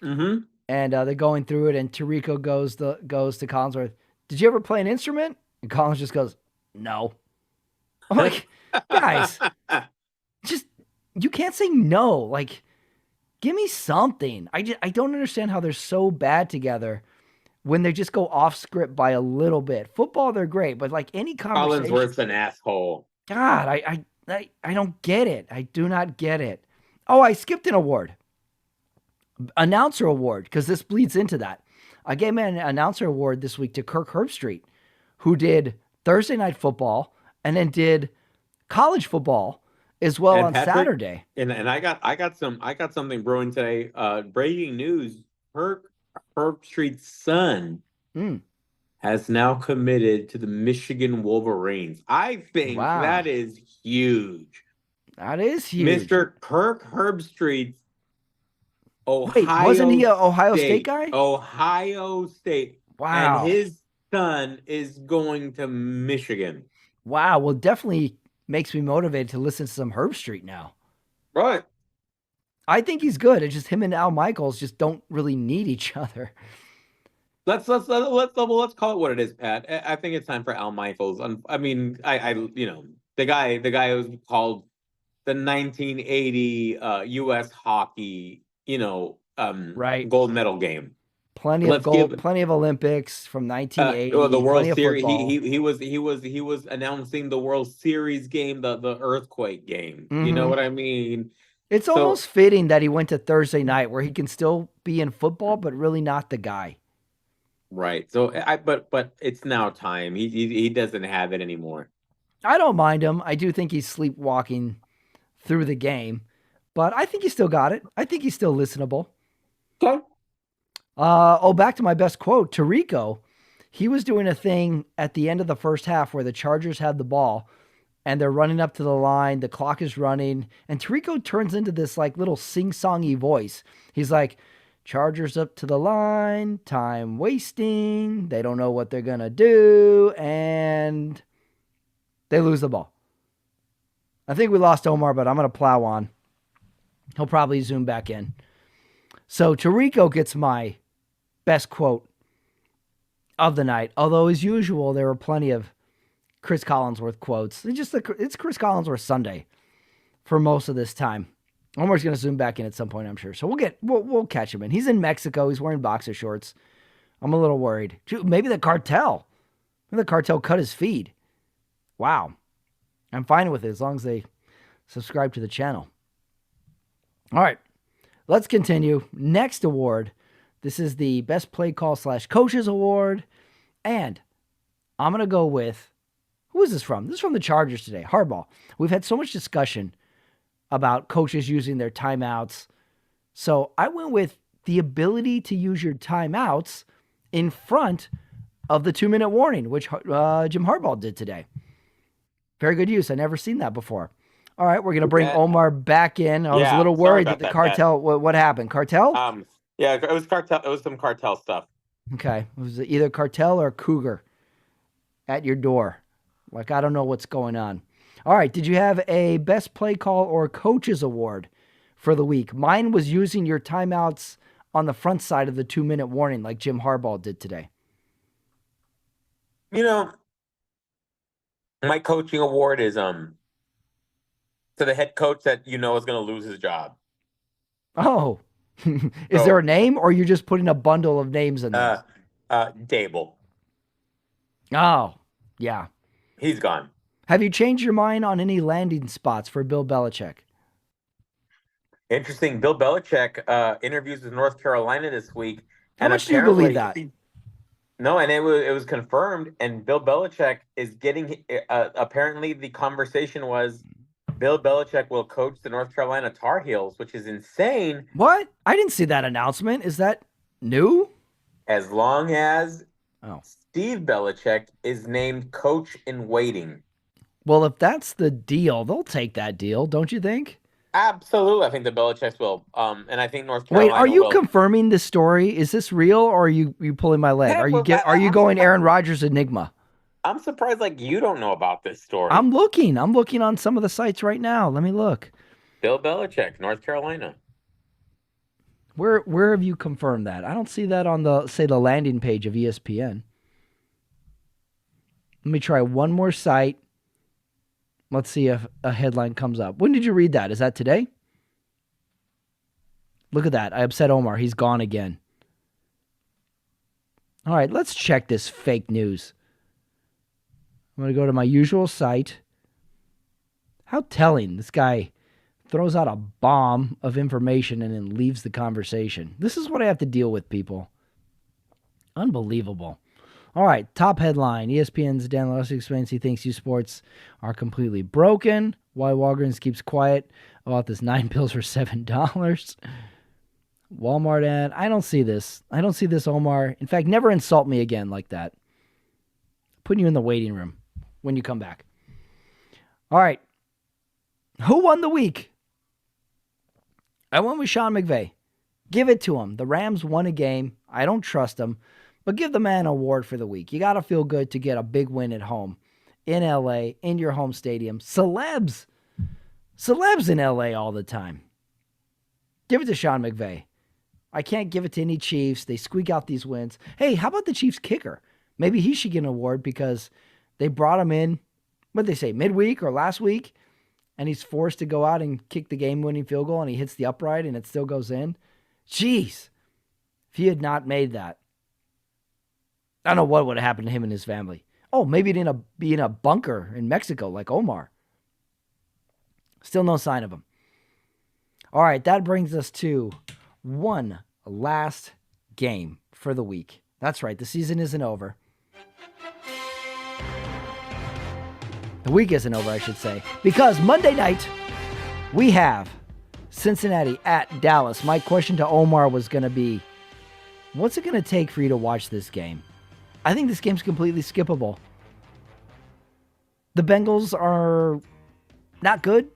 Mm-hmm. And they're going through it and Tarico goes to Collinsworth. Did you ever play an instrument? And Collins just goes, no. I'm like, guys, just you can't say no. Like, give me something. I don't understand how they're so bad together when they just go off script by a little bit. Football, they're great, but like any conversation, Collinsworth's an asshole. God, I don't get it. I do not get it. Oh, I skipped an award, announcer award, because this bleeds into that. I gave an announcer award this week to Kirk Herbstreit, who did Thursday night football and then did college football as well And on Patrick, Saturday. and I got something brewing today. Breaking news: Herb Street's son Mm, has now committed to the Michigan Wolverines. I think wow, that is huge. that is huge. Mr. Kirk Herbstreit's Wait, wasn't he Ohio a Ohio State State, guy? Ohio State, and Wow. his son is going to Michigan. Wow. Well, definitely makes me motivated to listen to some Herb Street now. Right. I think he's good. It's just him and Al Michaels just don't really need each other. Let's call it what it is, Pat. I think it's time for Al Michaels. I mean, the guy who was called the 1980 U.S. hockey, Right. gold medal game. Plenty of Let's give gold, plenty of Olympics from the 1980, World plenty of Series. football. He was announcing the World Series game, the earthquake game. You know Hmm. what I mean? It's So almost fitting that he went to Thursday night where he can still be in football, but really not the guy. right. So but it's now time. He doesn't have it anymore. I don't mind him. I do think he's sleepwalking through the game, but I think he still got it. I think he's still listenable. Okay. Back to my best quote. Tarico, he was doing a thing at the end of the first half where the Chargers had the ball and they're running up to the line. The clock is running, and Tarico turns into this like little sing-songy voice. He's like, Chargers up to the line, time wasting. They don't know what they're gonna do, and they lose the ball. I think we lost Omar, but I'm gonna plow on. He'll probably zoom back in. So Tarico gets my best quote of the night. Although, as usual, there were plenty of Chris Collinsworth quotes. It's Chris Collinsworth Sunday for most of this time. Omar's going to zoom back in at some point, I'm sure. So we'll catch him in. He's in Mexico. He's wearing boxer shorts. I'm a little worried. Maybe the cartel. Maybe the cartel cut his feed. Wow. I'm fine with it as long as they subscribe to the channel. All right. Let's continue. Next award. This is the Best Play Call / Coaches Award. And I'm going to go with, who is this from? This is from the Chargers today, Harbaugh. We've had so much discussion about coaches using their timeouts. So I went with the ability to use your timeouts in front of the 2-minute warning, which Jim Harbaugh did today. Very good use. I never seen that before. All right, we're going to bring Omar back in. I was a little worried that the cartel, what happened? Cartel? Yeah, it was cartel. It was some cartel stuff. Okay. It was either cartel or cougar at your door. Like, I don't know what's going on. All right. Did you have a best play call or coaches award for the week? Mine was using your timeouts on the front side of the 2-minute warning like Jim Harbaugh did today? You know, my coaching award is to the head coach that you know is going to lose his job. Oh, is there a So, name, or you're just putting a bundle of names in there? Dable, Oh, yeah. he's gone. Have you changed your mind on any landing spots for Bill Belichick? Interesting. Bill Belichick interviews with North Carolina this week, How and much do you believe apparently, that? no, and it was confirmed. And Bill Belichick is getting. Apparently, the conversation was Bill Belichick will coach the North Carolina Tar Heels, which is insane. What? I didn't see that announcement. Is that new? As long as Oh. Steve Belichick is named coach in waiting. Well, if that's the deal, they'll take that deal, don't you think? Absolutely, I think the Belichicks will. And I think North Wait, are Carolina you will. confirming this story? Is this real, or are you pulling my leg? Yeah, Are you but are you I'm going surprised, Aaron Rodgers enigma? I'm surprised like you don't know about this story. I'm looking. I'm looking on some of the sites right now. Let me look. Bill Belichick, North Carolina. Where have you confirmed that? I don't see that on the landing page of ESPN. Let me try one more site. Let's see if a headline comes up. When did you read that? Is that today? Look at that. I upset Omar. He's gone again. All right, let's check this fake news. I'm going to go to my usual site. How telling. This guy throws out a bomb of information and then leaves the conversation. This is what I have to deal with, people. Unbelievable. All right, top headline. ESPN's Dan Leslie explains he thinks youth sports are completely broken. Why Walgreens keeps quiet about this 9 pills for $7. Walmart ad. I don't see this. I don't see this, Omar. In fact, never insult me again like that. Putting you in the waiting room when you come back. All right. Who won the week? I went with Sean McVay. Give it to him. The Rams won a game. I don't trust him, but give the man an award for the week. You got to feel good to get a big win at home in LA, in your home stadium. Celebs in LA all the time. Give it to Sean McVay. I can't give it to any Chiefs. They squeak out these wins. Hey, how about the Chiefs kicker? Maybe he should get an award because they brought him in, what did they say, midweek or last week? And he's forced to go out and kick the game-winning field goal, and he hits the upright, and it still goes in. Jeez. If he had not made that, I don't know what would have happened to him and his family. Oh, maybe he'd be in a bunker in Mexico like Omar. Still no sign of him. All right, that brings us to one last game for the week. That's right, the season isn't over. The week isn't over, I should say. Because Monday night, we have Cincinnati at Dallas. My question to Omar was going to be, what's it going to take for you to watch this game? I think this game's completely skippable. The Bengals are not good.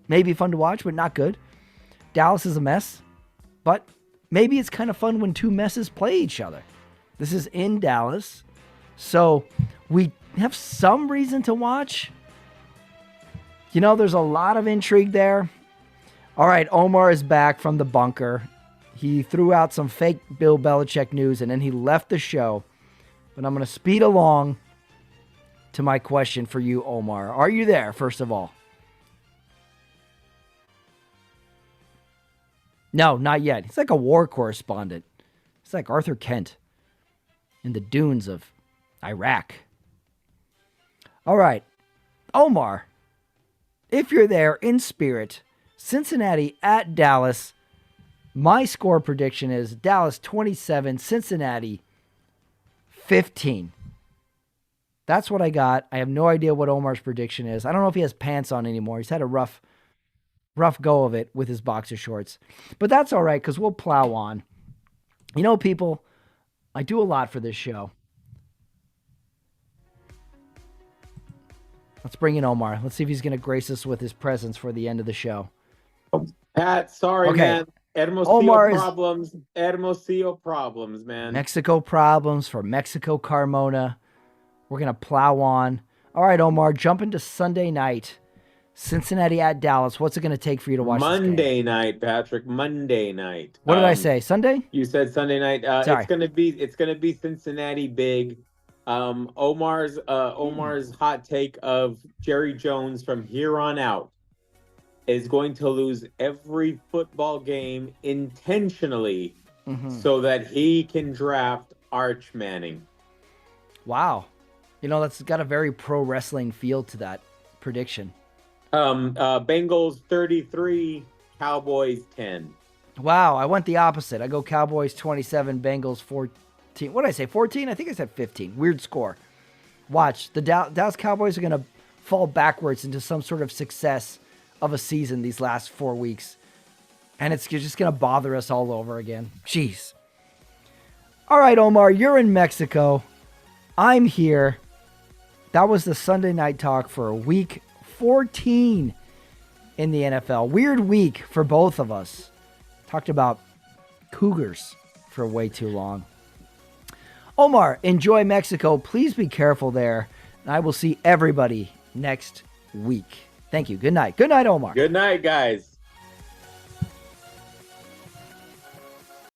Maybe fun to watch, but not good. Dallas is a mess. But maybe it's kind of fun when two messes play each other. This is in Dallas. So we have some reason to watch. You know, there's a lot of intrigue there. All right, Omar is back from the bunker. He threw out some fake Bill Belichick news, and then he left the show. But I'm going to speed along to my question for you, Omar. Are you there, first of all? No, not yet. He's like a war correspondent. He's like Arthur Kent in the dunes of Iraq. All right, Omar, if you're there in spirit, Cincinnati at Dallas. My score prediction is Dallas 27, Cincinnati 15. That's what I got. I have no idea what Omar's prediction is. I don't know if he has pants on anymore. He's had a rough go of it with his boxer shorts. But that's all right because we'll plow on. You know, people, I do a lot for this show. Let's bring in Omar. Let's see if he's going to grace us with his presence for the end of the show. Pat, sorry, Okay. man. Hermosillo problems, man. Mexico problems for Mexico Carmona. We're going to plow on. All right, Omar, jump into Sunday night. Cincinnati at Dallas. What's it going to take for you to watch this game? Monday night, Patrick. Monday night. What did I say? Sunday? You said Sunday night. Sorry. It's gonna be Cincinnati big. Omar's hot take of Jerry Jones from here on out is going to lose every football game intentionally so that he can draft Arch Manning. Wow. That's got a very pro wrestling feel to that prediction. Bengals 33, Cowboys 10. Wow, I went the opposite. I go Cowboys 27, Bengals 14. What did I say, 14? I think I said 15. Weird score. Watch, the Dallas Cowboys are going to fall backwards into some sort of success of a season these last 4 weeks. And it's just going to bother us all over again. Jeez. All right, Omar, you're in Mexico. I'm here. That was the Sunday Night Talk for week 14 in the NFL. Weird week for both of us. Talked about Cougars for way too long. Omar, enjoy Mexico. Please be careful there. And I will see everybody next week. Thank you. Good night. Good night, Omar. Good night, guys.